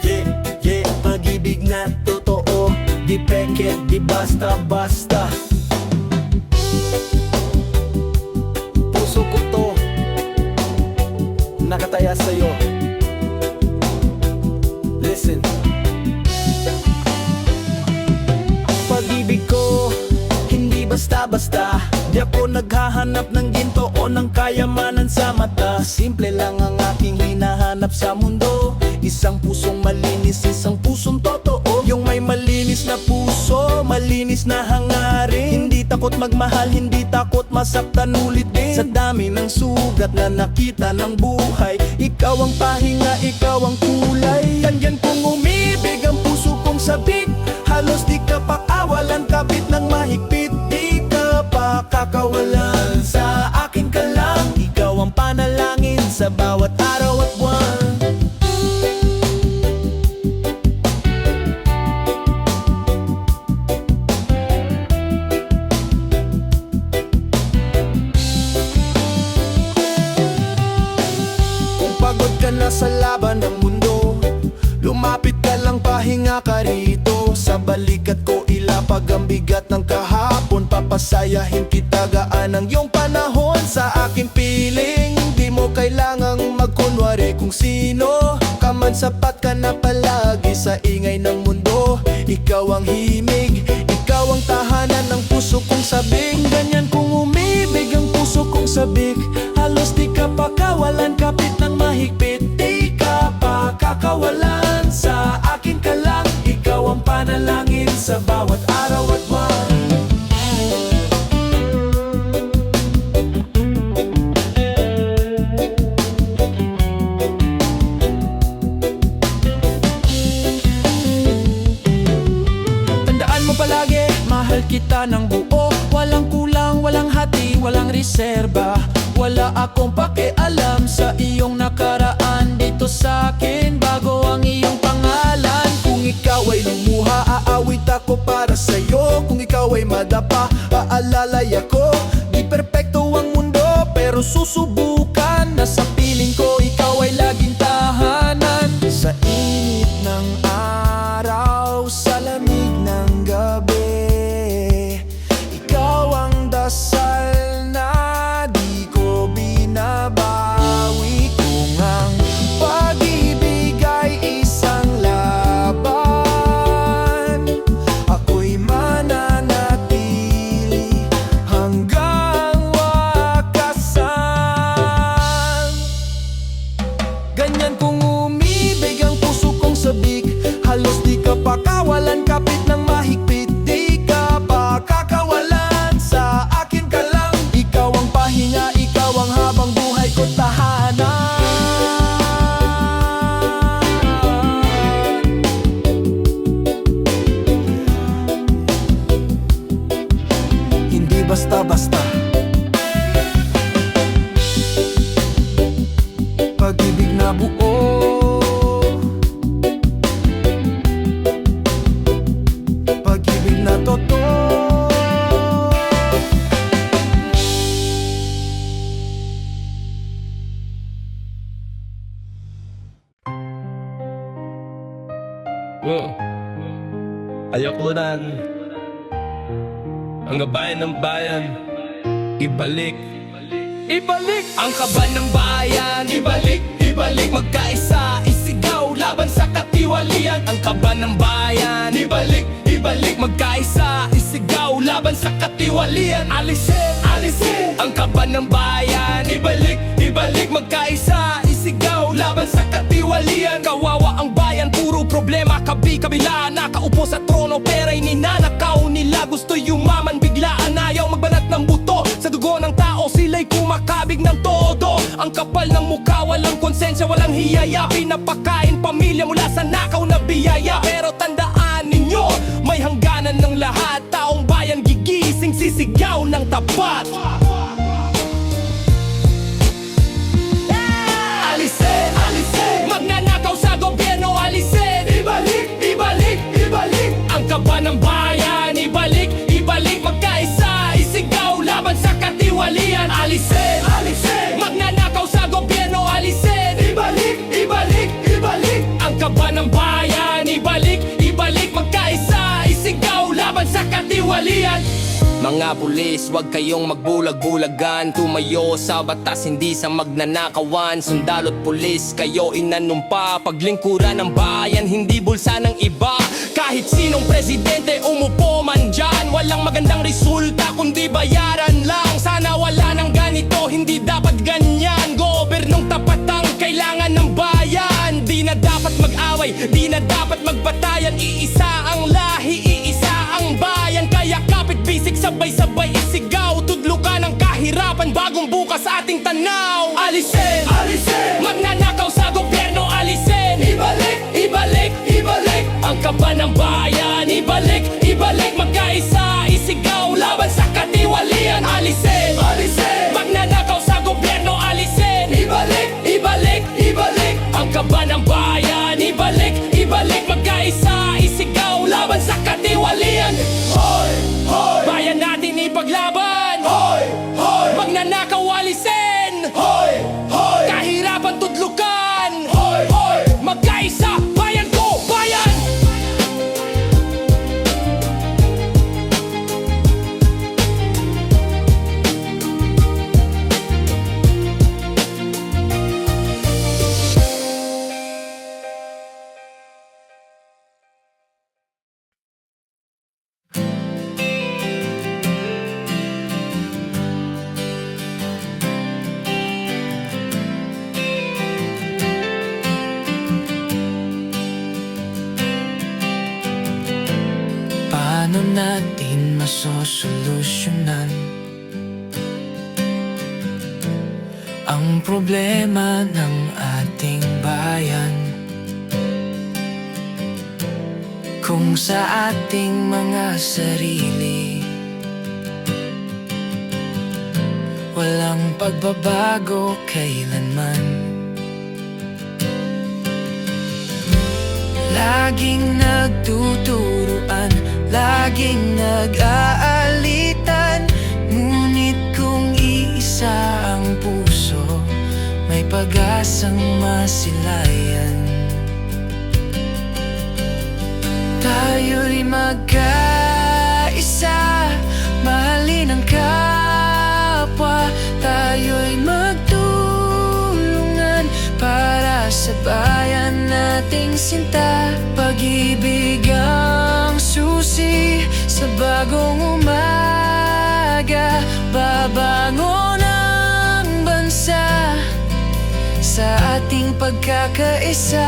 Yeah, yeah, pag-ibig na totoo, di peke, di basta-basta. Puso ko to, nakataya sa'yo. Listen. Pag-ibig ko, hindi basta-basta. Di ako naghahanap ng ginto o ng kayamanan sa mata. Simple lang ang aking hinahanap sa mundo. Isang pusong malinis, isang pusong totoo. Yung may malinis na puso, malinis na hangarin. Hindi takot magmahal, hindi takot masaktan ulit din. Sa dami ng sugat na nakita ng buhay, ikaw ang pahinga, ikaw ang kulay. Ganyan kung umibig ang puso kong sabik. Halos di ka pakawalan, kapit ng mahigpit. Di ka pa kakawalan, sa akin ka lang. Ikaw ang panalangin sa bawat araw at buwan. Kung pagod ka na sa laban ng mundo, lumapit ka lang, pahinga ka rito. Sa balikat ko ilapag ang bigat ng kahapon. Papasayahin kita gaan ang iyong panahon. Sa aking piling, di mo kailangang magkunwari kung sino ka man. Sapat ka na palagi sa ingay ng mundo. Ikaw ang himig, ikaw ang tahanan ng puso kong sabik. Ganyan kung umibig ang puso kong sabik. Halos di ka pakawalan, kapit ng mahigpit. Di ka pa kakawalan, sa akin ka lang. Ikaw ang panalangin sa bawat araw at buwan. ng buo. Walang kulang, walang hati, walang reserba. Wala akong pakialam sa iyong nakaraan. Dito sa akin, bago ang iyong pangalan. Kung ikaw ay lumuha, aawit ako para sa'yo. Kung ikaw ay madapa, aalalay ako. Di perpekto ang mundo, pero susubukan. Nasa piling ko, ikaw ay laging tahanan. Sa init ng araw, sa lamig ng gabi, ikaw ang dasal na di ko binabawi. Kung ang pag-ibig ay isang laban, ako'y mananatili hanggang wakasan. Ganyan kung umibig ang puso kong sabik, halos di ka pakawalan, kapit ng mahigpit. Di ka pa kakawalan, sa akin ka lang. Ikaw ang pahinga, ikaw ang habang buhay ko tahanan. Hindi basta-basta pag-ibig na buo, pag-ibig na totoo. Ayakuran ang gabayan ng bayan, ibalik ang kaban ng bayan, ibalik magkaisa, isigaw laban sa katiwalian. Ang kaban ng bayan, ibalik magkaisa, isigaw laban sa katiwalian. Alisin ang kaban ng bayan, ibalik magkaisa, isigaw laban sa katiwalian. Kawawa ang bayan, puro problema, kabila, nakaupo sa trono pera'y ninanakaw nila. Gusto yumaman biglaan, ayaw magbanat ng buto. Sa dugo ng tao sila'y kumakabig ng todo. Ang kapal ng mukha, walang konsensya, walang hiyaya. Pinapakain pamilya mula sa nakaw na biyaya. Pero tandaan ninyo, may hangganan ng lahat. Taong bayan gigising, sisigaw ng tapat. Alisin, magnanakaw sa gobyerno, alisin. Ibalik ang kaban ng bayan, ibalik magkaisa, isigaw laban sa katiwalian. Alisin, magnanakaw sa gobyerno, alisin. Ibalik ang kaban ng bayan, ibalik magkaisa, isigaw laban sa katiwalian. Mga pulis, wag kayong magbulag-bulagan. Tumayo sa batas, hindi sa magnanakawan. Sundalo't pulis, kayo inanumpa. Paglingkuran ng bayan, hindi bulsa ng iba. Kahit sinong presidente umupo man dyan, walang magandang resulta kundi bayaran lang. Sana wala nang ganito, hindi dapat ganyan. Gobernong tapat ang kailangan ng bayan. Di na dapat mag-away, di na dapat magbatayan. Iisa ang lahi, iisa ang bayan. Kaya kapit bisik, sabay-sabay isigaw. Tudlukan ang kahirapan, bagong bukas ating tanaw. Alisin, magnanakaw sa gobyerno, alisin. Ibalik ang kaban ng bayan, ibalik magkaisa, isigaw laban sa katiwalian. Alisin, magnanakaw sa gobyerno, alisin. Ibalik ang kaban ng bayan, ibalik magkaisa, isigaw laban sa katiwalian. Bayan natin ipaglaban, magnanakaw, alisin. Kahirapan tudlukan, magkaisa, bayan ko, bayan. Paano natin masosolusyonan ang problema ng ating bayan kung sa ating mga sarili pagbabago kailanman. Laging nagtuturuan, laging nag-aalitan. Ngunit kung iisa ang puso, may pag-asang masilayan. Tayo'y magkaisa, mahalin ang kapwa. Tayo'y magtulungan para sa bayan nating sinta. Pag-ibig ang susi sa bagong umaga. Babangon ang bansa sa ating pagkakaisa.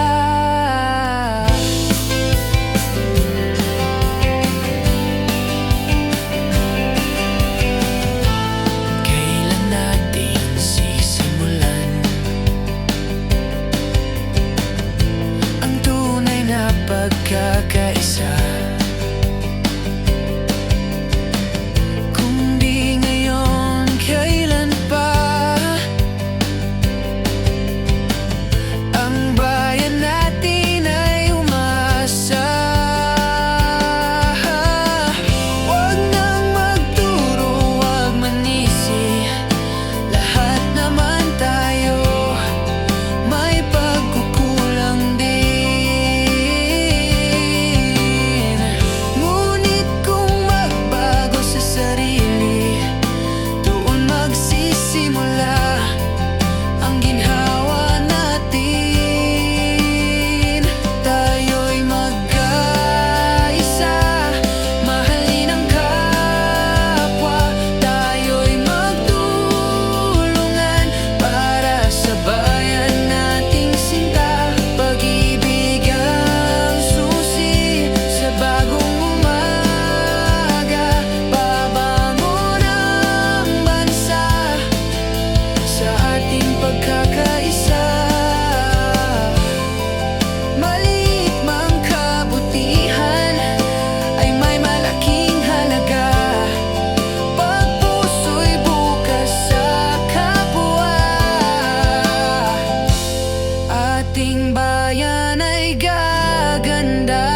Pagkakaisa. Kung di ngayon, kailan pa? Ang bayan natin ay umasa. Huwag nang magturo, huwag manisi. Lahat naman tayo may pagkukulang din. Ating bayan ay gaganda.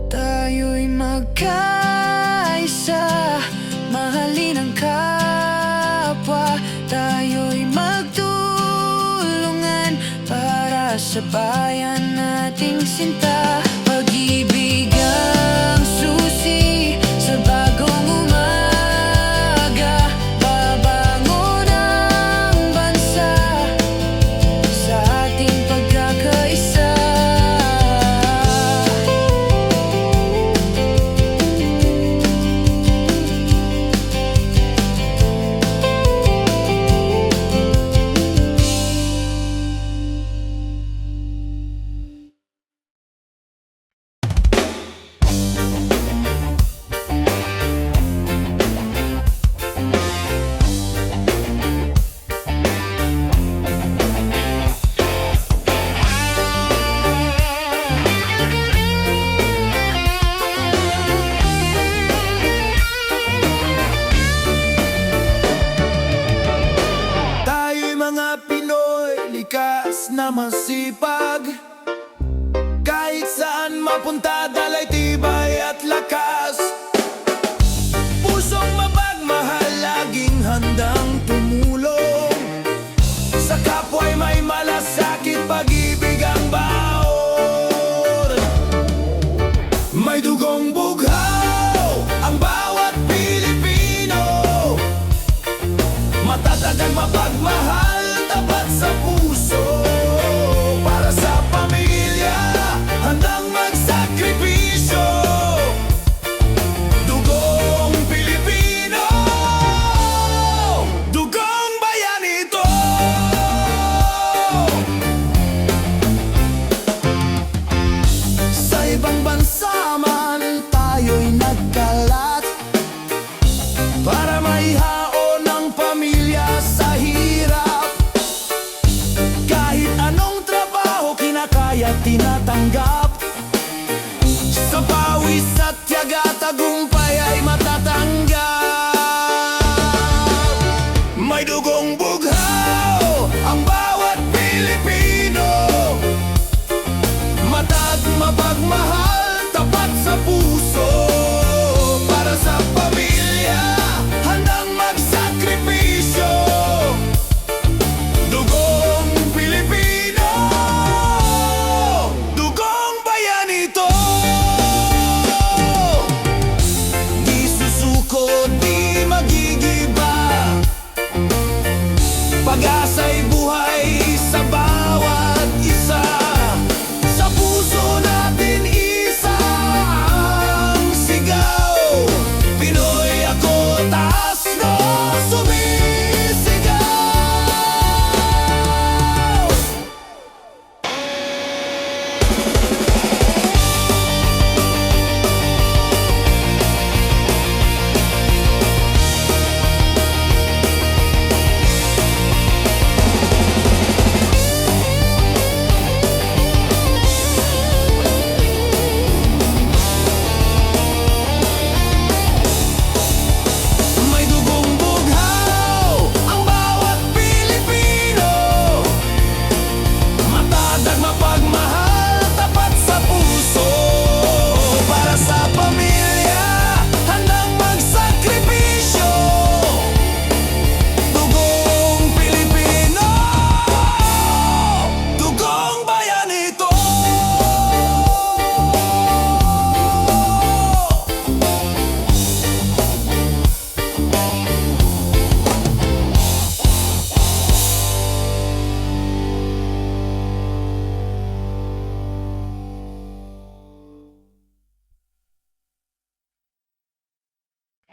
Tayo'y magkaisa, mahalin ang kapwa. Tayo'y magtulungan para sa bayan nating sinta. Pag-ibig ang susi sa bagong umaga. Babangon ang bansa sa ating pagkakaisa.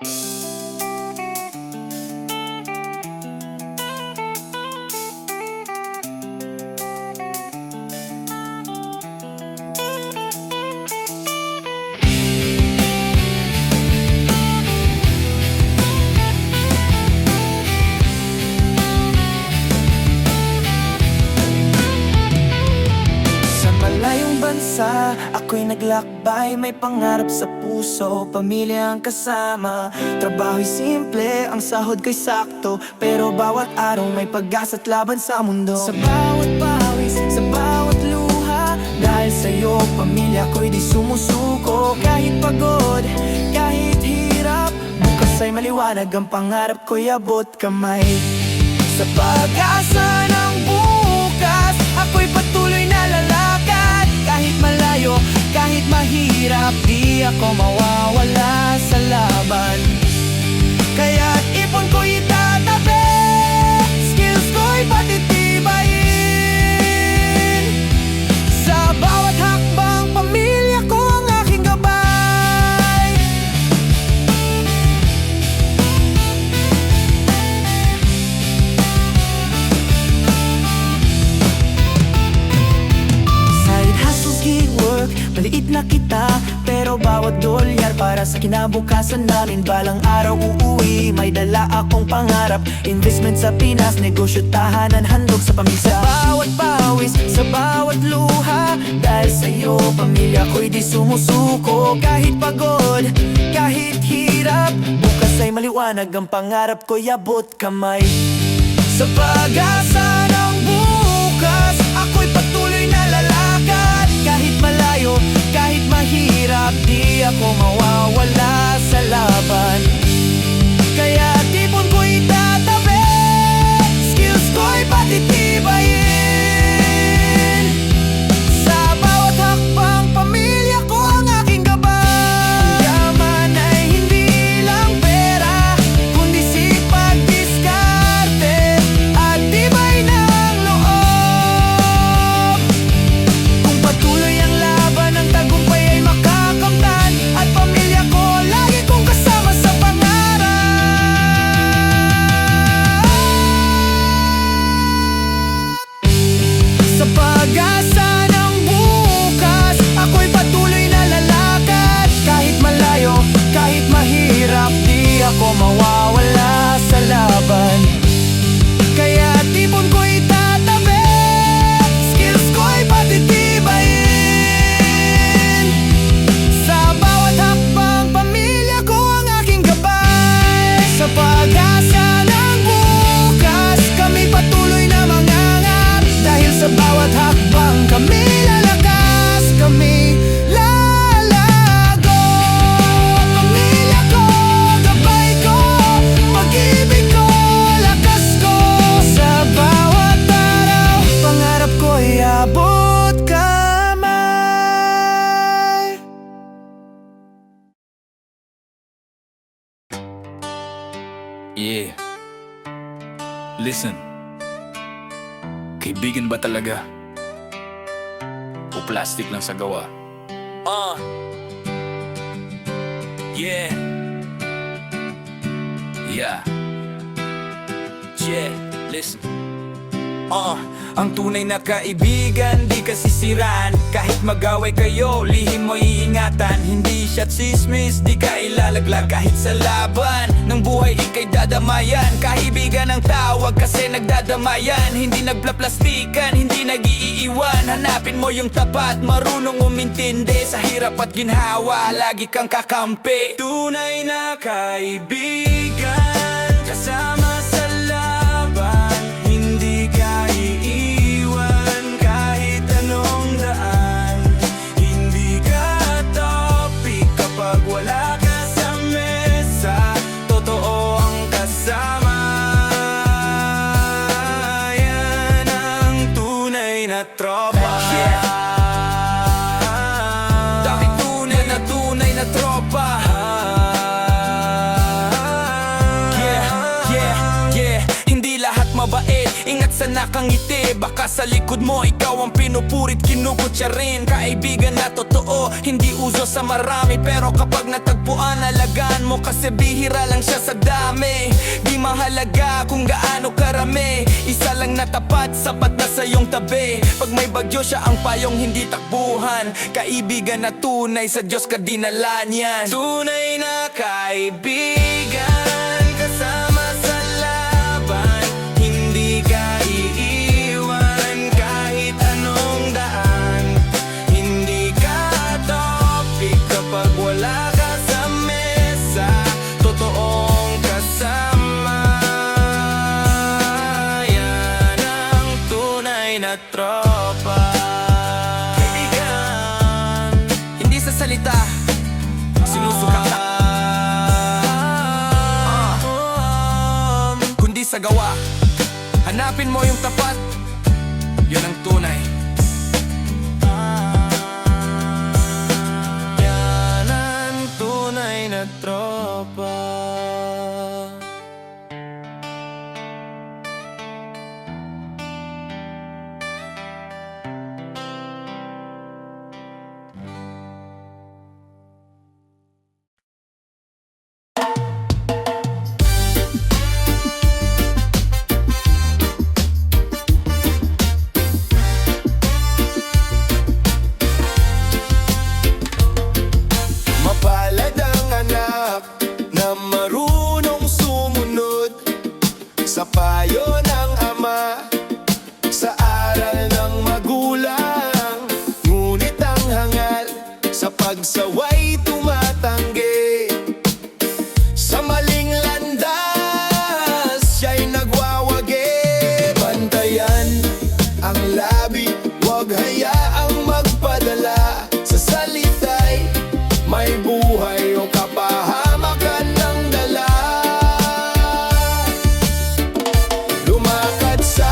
Sa malayong bansa, ako'y naglakbay. May pangarap sa puso, pamilya ang kasama. Trabaho'y simple, ang sahod ko'y sakto, pero bawat araw may pag-asa't laban sa mundo. Sa bawat pawis, sa bawat luha, dahil sa'yo, pamilya ko'y di sumusuko. Kahit pagod, kahit hirap, bukas ay maliwanag, ang pangarap ko'y abot kamay. Sa pag-asa ng bukas, ako'y patuloy na lalakad. Kahit malayo, kahit mahirap, di ako mawawala sa laban. Kaya't ipon ko'y itatabi, skills ko'y patitibayin. Sa bawat hakbang, pamilya ko ang aking gabay. Side hustles, gig work, maliit na kita, pero bawat dolyar para sa kinabukasan namin. Balang araw uuwi, may dala akong pangarap. Investment sa Pinas, negosyo, tahanan, handog sa pamilya. Sa bawat pawis, sa bawat luha, dahil sa'yo, pamilya ko'y di sumusuko. Kahit pagod, kahit hirap, bukas ay maliwanag, ang pangarap ko'y abot kamay. Sa pag-asa ng bukas, ako'y patuloy na lalakad. Kahit malayo, kahit mahirap, di ako mawawala sa laban. Kaya tipon ko'y tatabi, skills ko'y patitibayin. Sa bawat hakbang, pamilya ko ang aking gabay. Yaman ay hindi lang pera, kundi sipag, diskarte, at tibay ng loob. Kung patuloy ang laban, ang tagumpay ay makakamtan, at pamilya ko lagi kong kasama sa pangarap. Sa pag-asa ng bukas, ako'y patuloy na lalakad. Kahit malayo, kahit mahirap, di ako mawawala sa laban. Kaya tipon ko'y tatabi, skills ko'y patitibayin. Sa bawat hakbang, pamilya ko ang aking gabay. Sa pag-asa ng bukas, kami patuloy na mangangat. Dahil sa bawat hakbang, kami lalakas, kami lalago. Pamilya ko, gabay ko, pag-ibig ko, lakas ko. Sa bawat araw, pangarap ko'y abot kamay. Yeah. Listen. Kaibigan ba talaga? O plastic lang sa gawa? Yeah. Yeah. Yeah. Listen. Ang tunay na kaibigan, di ka sisiraan. Kahit mag-away kayo, lihim mo iingatan. Hindi siya tsismis, di ka ilalaglag. Kahit sa laban ng buhay, ika'y dadamayan. Kaibigan ang tawag kasi nagdadamayan. Hindi nagplaplastikan, hindi nag-iiwan. Hanapin mo yung tapat, marunong umintindi. Sa hirap at ginhawa, lagi kang kakampi. Tunay na kaibigan, kasama sa laban. Hindi ka iiwan kahit anong daan. Hindi ka topic kapag wala ka sa mesa. Totoo ang kasama. Yan ang tunay na tropa. Dahil tunay na tropa. Yeah, yeah. sa nakangiti. Baka sa likod mo ikaw ang pinupurit, kinugot siya rin. Kaibigan na totoo, hindi uso sa marami, pero kapag natagpuan, alagaan mo kasi bihira lang siya sa dami. Di mahalaga kung gaano karami, isa lang na tapat, sapat na sa iyong tabi. Pag may bagyo siya ang payong hindi takbuhan. Kaibigan na tunay, sa Diyos ka dinala niyan. Tunay na kaibigan, kasama sa laban, hindi ka iiwan kahit anong daan. Hindi ka topic kapag wala ka sa mesa, totoong kasama. Yan ang tunay na tropa. Kaibigan, hindi sa salita, sinusuka ka, kundi sa gawa. Hanapin mo yung tapat, yun ang tunay. Yan ang tunay na tropa. Mapalad ang anak na marunong sumunod sa payo ng ama, sa aral ng magulang. Ngunit ang hangal sa pagsaway tumatanggi, sa maling landas siya'y nagwawagi. Bantayan ang labi, huwag hayaang magpadala sa salita'y may buhay o kapahamakan ng dala. Lumakad sa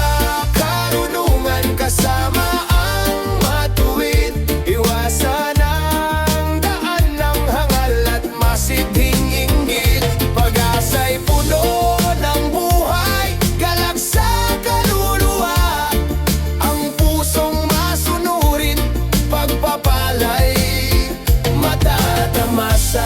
karunungan kasama ang matuwid, iwasan ang daan ng hangal at masidhing inggit. Pag-asa'y puno ng buhay, galak sa kaluluwa, ang pusong masunurin, pagpapalay matatamasa.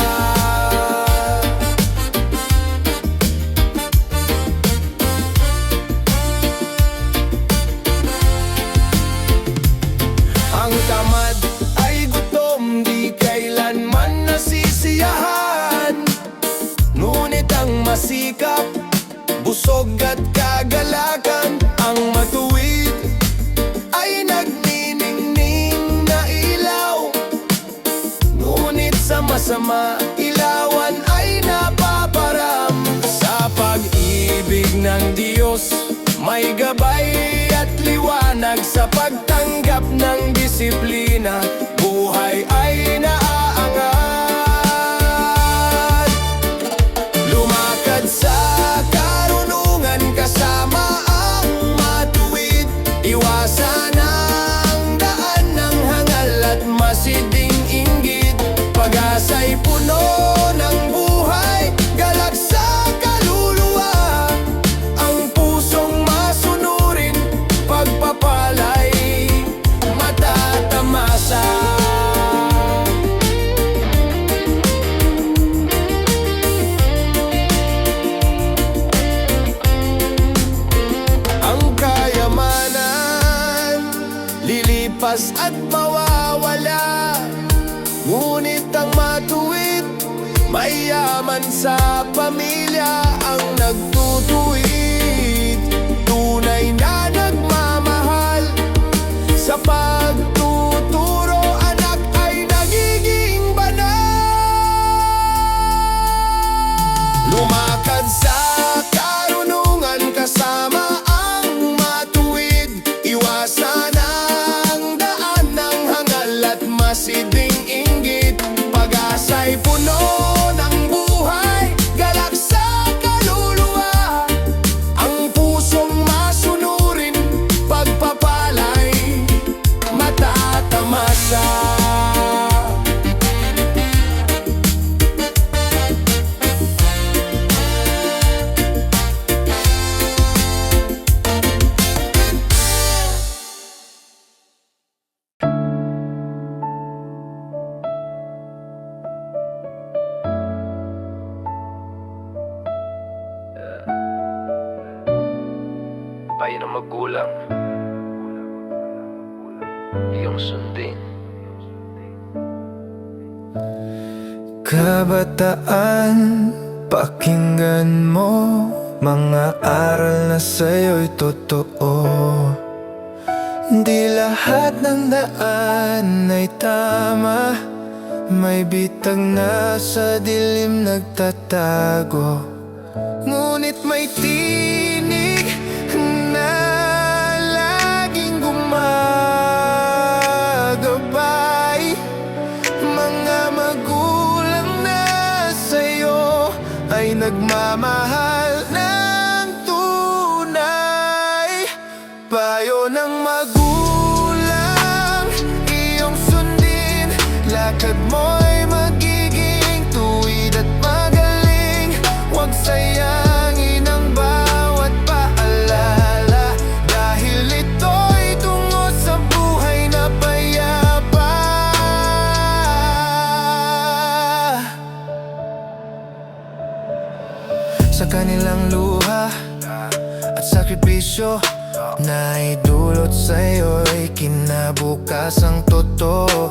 Ang tamad ay gutom, di kailanman nasisiyahan. Ngunit ang masikap, busog at kagalakan. Ang matuwid ay nagniningning na ilaw, ngunit sa masama, ilawan ay napaparam. Sa pag-ibig ng Diyos, may gabay at liwanag. Sa pagtanggap ng disiplina, buhay ay naaangat. Lumakad sa karunungan kasama ang matuwid, iwasan ang daan ng hangal at masiding inggit. Pag-asa'y puno ng buhay, galak sa kaluluwa, ang pusong masunurin, pagpapalay matatamasa. Ang kayamanan lilipas at mawawala, ngunit ang matuwid, mayaman sa pamilya. Ang nagtutuwid, tunay na nagmamahal, sa pagtuturo anak ay nagiging banal. Lumakad sa karunungan kasama ang matuwid, iwasan ang daan ng hangal at masiding inggit. Pag-asa'y puno ng buhay, galak sa kaluluwa, ang pusong masunurin, pagpapalay payo ng magulang, iyong sundin. Kabataan, pakinggan mo mga aral na sa'yo'y totoo. Di lahat ng daan ay tama, may bitag na sa dilim nagtatago. Ngunit may tinig na laging gumagabay. Mga magulang na sa'yo ay nagmamahal ng tunay. Payo ng magulang, iyong sundin. Lakad mo'y magiging tuwid at magaling. Huwag sayangin ang bawat paalala, dahil ito'y tungo sa buhay na payapa. Sa kanilang luha at sakripisyo na idulot sa'yo'y kinabukasang totoo.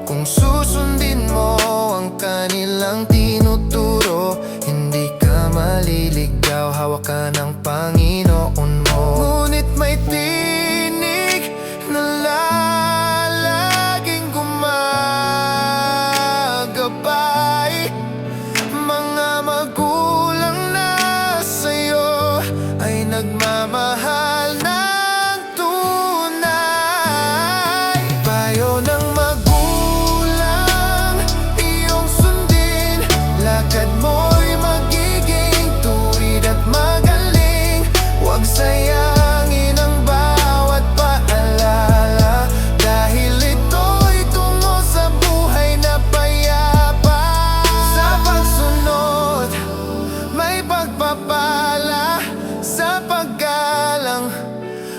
Kung susundin mo ang kanilang tinuturo, hindi ka maliligaw, hawak ka ng Panginoon mo. Ngunit may tinig na laging gumagabay. Mga magulang na sa'yo ay nagmamahal ng tunay. Payo ng magulang, iyong sundin. Lakad mo'y magiging tuwid at magaling. Huwag sayangin ang bawat paalala, dahil ito'y tungo sa buhay na payapa. Sa pagsunod, may pagpapala. Sa paggalang,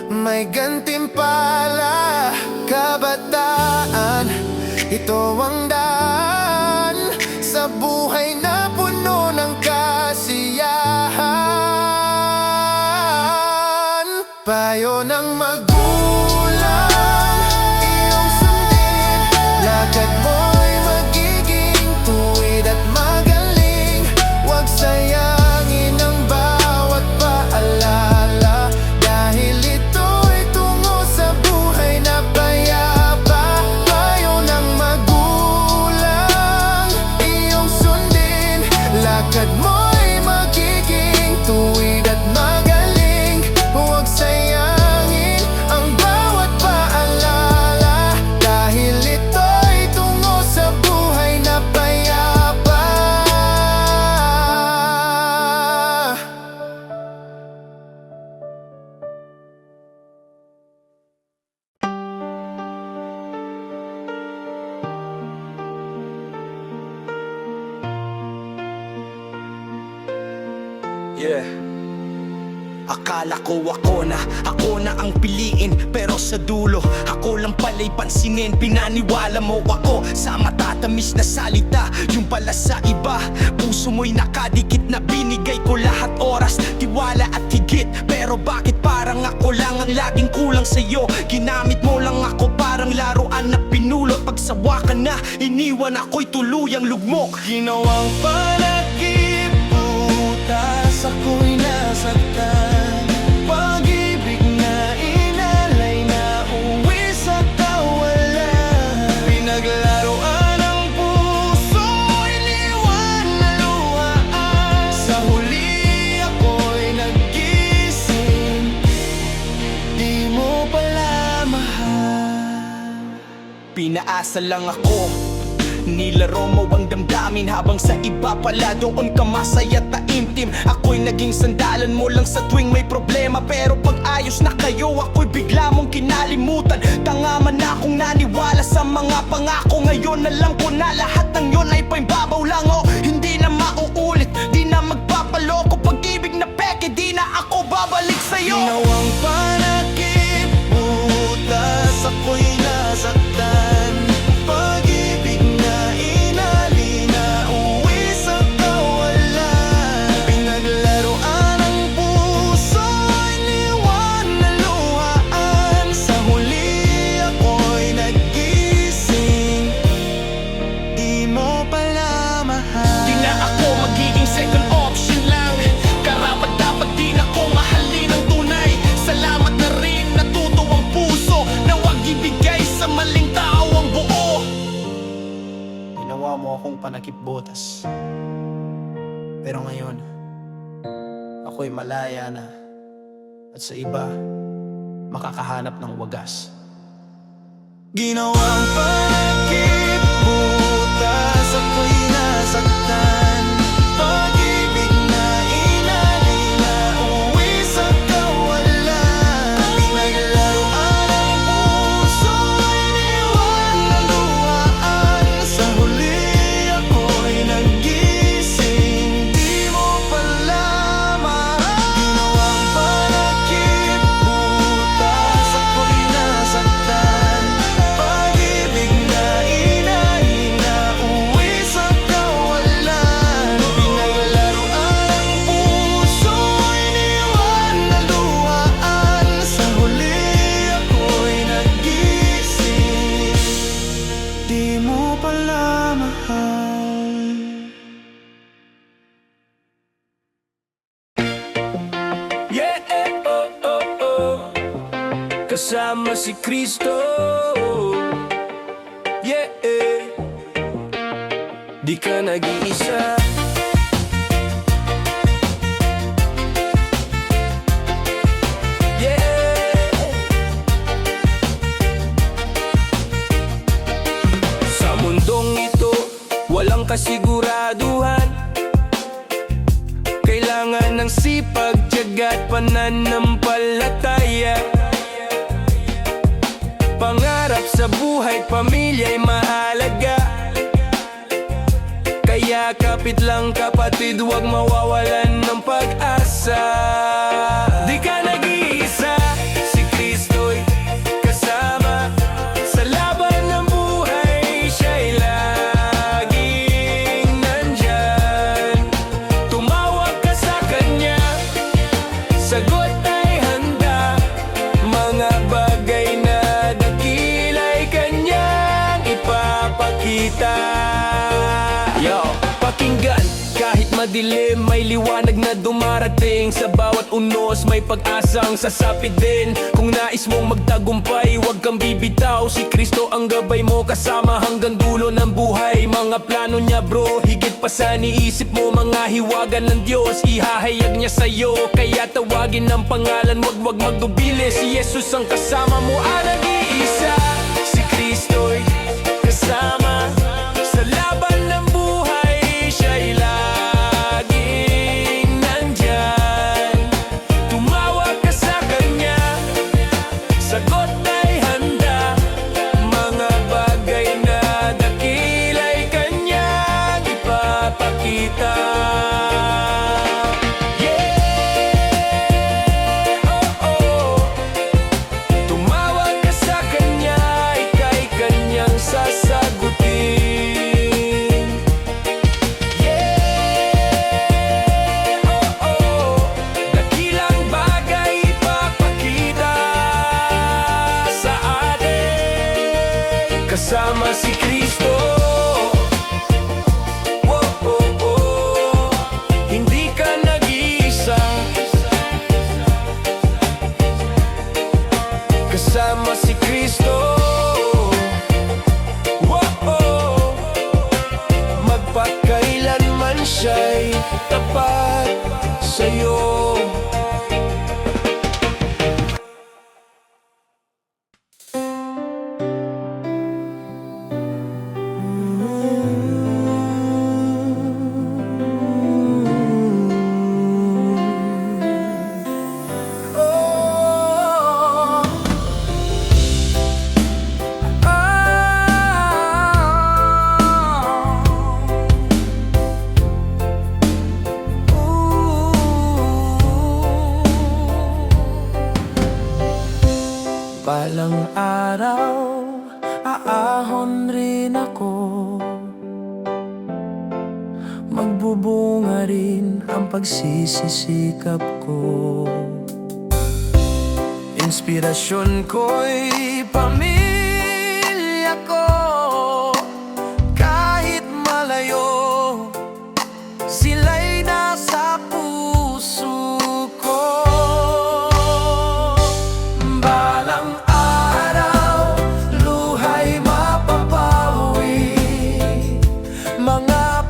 may gantimpala. Kabataan, ito ang daan sa buhay na puno ng kasiyahan. Payo ng magulang, iyong sundin. Lakad mo'y magiging tuwid at magaling. Huwag sayangin ang bawat paalala, dahil ito'y tungo sa buhay na payapa. Payo ng magulang, iyong sundin. Lakad mo'y magiging tuwid at magaling. Huwag sayangin ang bawat paalala, dahil ito'y tungo sa buhay na payapa. Yeah. Akala ko ako na ang piliin, pero sa dulo ako lang pala'y pansinin. Pinaniwala mo ako sa matatamis na salita, yung pala sa iba puso mo'y nakadikit na binigay ko lahat, oras, tiwala at higit. Pero bakit parang ako lang ang laging kulang sa'yo? Ginamit mo lang ako parang laruan na pinulot. Pagsawa ka na, iniwan ako'y tuluyang lugmok. Ginawang panakip, butas ako'y nasaktan. Pag-ibig na inalay na uwi sa kawalan. Pinaglaruan ang puso, iniwan na luhaan. Sa huli ako'y nagising, di mo pala mahal. Pinaasa lang ako, nilaro mo ang damdamin, habang sa iba pala doon ka masaya taimtim. Ako'y naging sandalan mo lang sa tuwing may problema, pero pag ayos na kayo ako'y bigla mong kinalimutan. Tanga man akong naniwala sa mga pangako, ngayon alam ko na lahat ng yon ay paimbabaw lang. O hindi na mauulit, di na magpapaloko. Pag-ibig na peke, di na ako babalik sa'yo. Ginawang panakip, butas ako'y nasaktan. Pag-ibig na inali na uwi sa kawalan. Pinaglaruan ang puso, iniwan takip botas. Pero ngayon, ako'y malaya na, at sa iba, makakahanap ng wagas. Ginawang pagkip butas, ako'y nasaktan. Pag-ibig na inali na uwi sa kawalan. Pinaglaruan ang puso, iniwan na luhaan. Sa huli ako'y nagising, di mo pala mahal. Ginawang pagkip butas, ako'y nasaktan. Pag-ibig na inali na uwi sa kawalan. Pinaglaruan ang puso, iniwan na luhaan. Sa huli ako'y nagising, di mo pala mahal. Yeah, oh, oh, oh. Kasama si Kristo. Yeah, di ka nag-iisa. Yeah. Sa mundong ito, walang kasiguraduhan. Kailangan ng sipag, tiyaga at pananampalataya. Pangarap sa buhay, pamilya'y mahalaga. Kaya kapit lang kapatid, huwag mawawalan ng pag-asa. Di ka nag-iisa, si Kristo'y kasama. Sa laban ng buhay, siya'y laging nandyan. Tumawag ka sa Kanya, sagot ay handa. Mga bagay na dakila'y Kanyang ipapakita. Yo, pakinggan, kahit madilim, may liwanag na dumarating. Sa bawat unos, may pag-asang sasapit din. Kung nais mong magtagumpay, huwag kang bibitaw. Si Kristo ang gabay mo, kasama hanggang dulo ng buhay. Mga plano niya bro, higit pa sa niisip mo. Mga hiwaga ng Diyos, ihahayag niya sa'yo. Kaya tawagin ng pangalan, wag magdubili. Si Jesus ang kasama mo, nag-iisa. Si Kristo'y kasama. Sa laban ng buhay, siya'y laging nandyan. Tumawag ka sa Kanya, sagot ay handa. Mga bagay na dakila'y Kanyang ipapakita. Yeah, oh, oh. Tumawag ka sa Kanya, ika'y Kanyang sasagutin. Yeah, oh, oh. Dakilang bagay ipapakita sa atin. Kasama si Kristo. Oh, oh, oh. Hindi ka nag-iisa. Kasama si Kristo. Wow, magpakailanman siya'y tapat sa'yo. Balang araw, aahon rin ako. Magbubunga rin ang pagsisisikap ko. Inspirasyon ko'y pamilya ko. Kahit malayo, sila'y nasa puso ko. Balang araw, luha'y mapapawi. Mga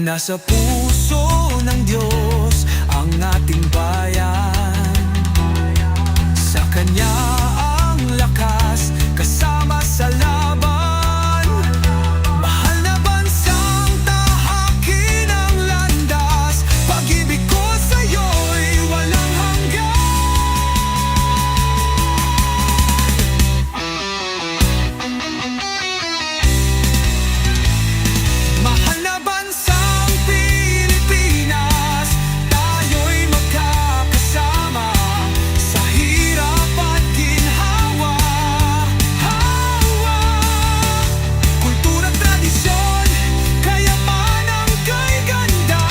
Nasa puso ng Diyos ang ating bayan. Sa Kanya ang lakas, kasama sa laban. Mahal na bansang tahakin ang landas. Pag-ibig ko sa'yo'y walang hanggan. Mahal na bansang Pilipinas, tayo'y magkakasama sa hirap at ginhawa. Kultura, tradisyon, kayamanan kay ganda.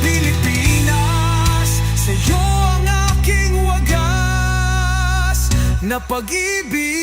Pilipinas, sa'yo ang aking wagas na pag-ibig.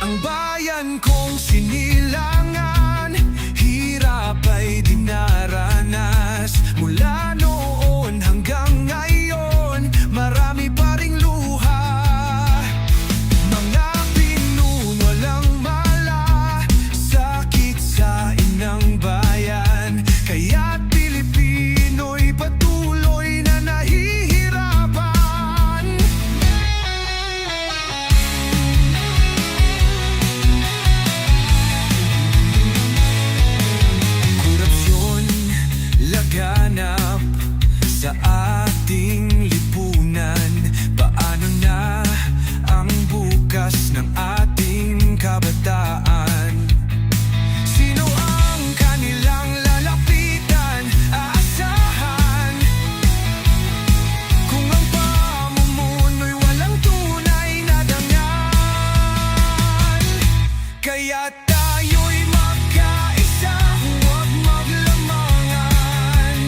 Ang bayan kong sinilangan, hirap ay dinaranas. Mula noon hanggang ngayon, marami pa ring luha. Mga pinunwalang mala, sakit sa inang bayan. Kaya't Pilipino'y patuloy na nahihirapan. Korupsyon laganap sa ating lipunan. Paano na ang bukas ng ating kabataan? Sino ang kanilang lalapitan, aasahan? Kung ang pamumuno'y walang tunay na dangal. Kaya tayo'y magkaisa, huwag maglamangan.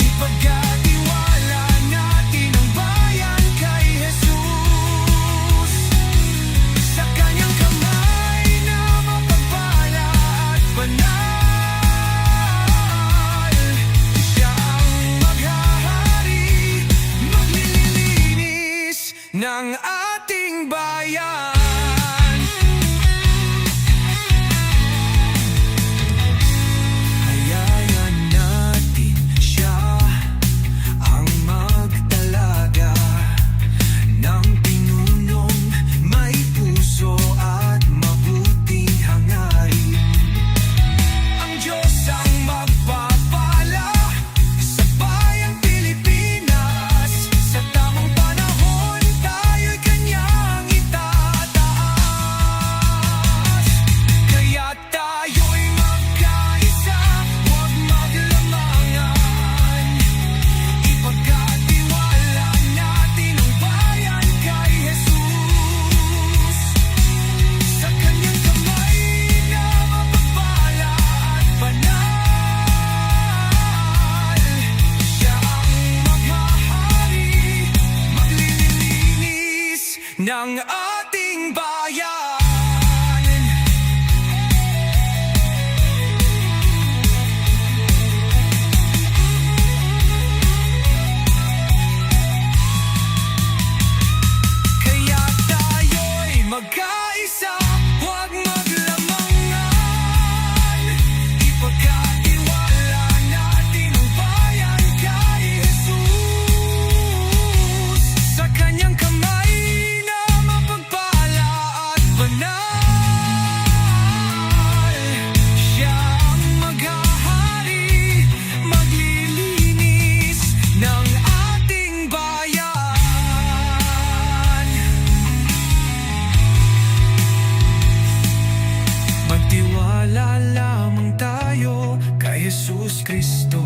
Ipagkatiwala natin ang bayan kay Jesus. Sa Kanyang kamay na mapagpala at banal. Siya ang maghahari, maglilinis ng ating bayan. Hayayan natin siya ang magtalaga ng pinunong may puso at mabuting hangarin. Ang Diyos ang magpapala sa bayang Pilipinas. Sa tamang panahon, tayo'y Kanyang itataas. Kaya tayo'y magkaisa, huwag maglamangan. Ipagkatiwala natin ang bayan kay Jesus. Sa Kanyang kamay na mapagpala at banal. Siya ang maghahari, maglilinis ng ating bayan. Kaya tayo'y magkaisa, huwag maglamangan. Ipagkatiwala natin ang bayan kay Jesus. Sa Kanyang kamay na mapagpala Kristo,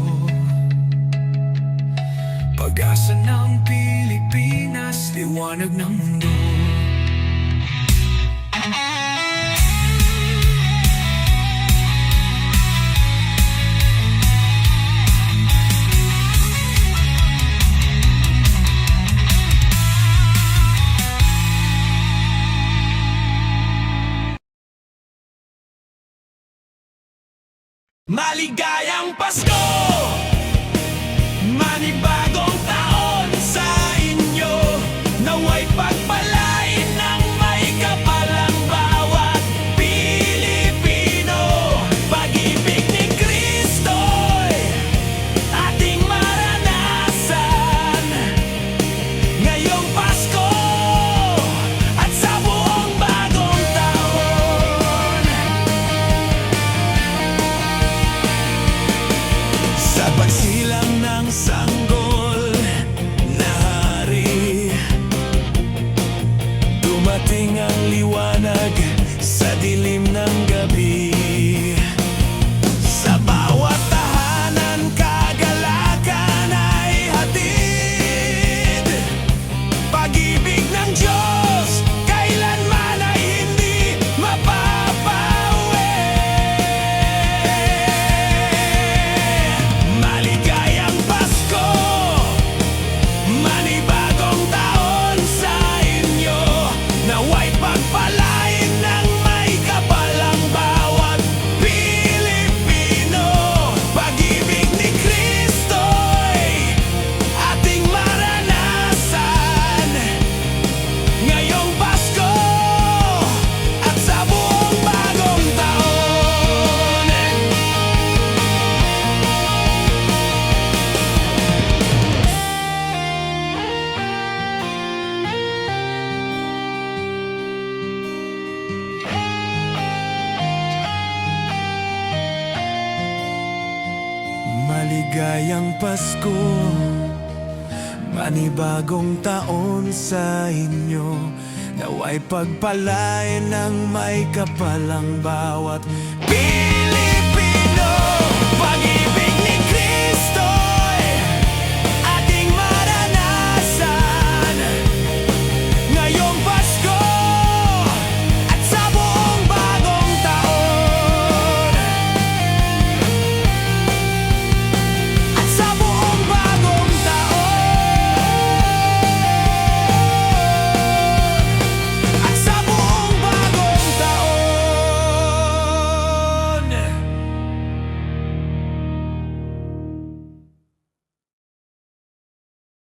pag-asa ng Pilipinas, liwanag ng mundo. Maligayang Pasko! Manibagong taon sa inyo, naway pagpalain ng may kapal ang bawat Pilipino. Pag-ibig ni Kristo'y ating maranasan ngayong Pasko at sa buong bagong taon. Sa pagsilang ng sanggol na hari, dumating ang liwanag sa dilim ng gabi. Sa bawat tahanan, kagalakan ay hatid. Pag-ibig ng Diyos, kailanman ay hindi mapapawi. Maligayang Pasko, manibagong taon sa inyo, naway pagpalain ng may kapal ang bawat Pilipino. Pag-ibig ni Kristo'y ating maranasan ngayong Pasko at sa buong bagong taon. Maligayang Pasko, manibagong taon sa inyo, naway pagpalain ng may kapal ang bawat Pilipino. Pag-ibig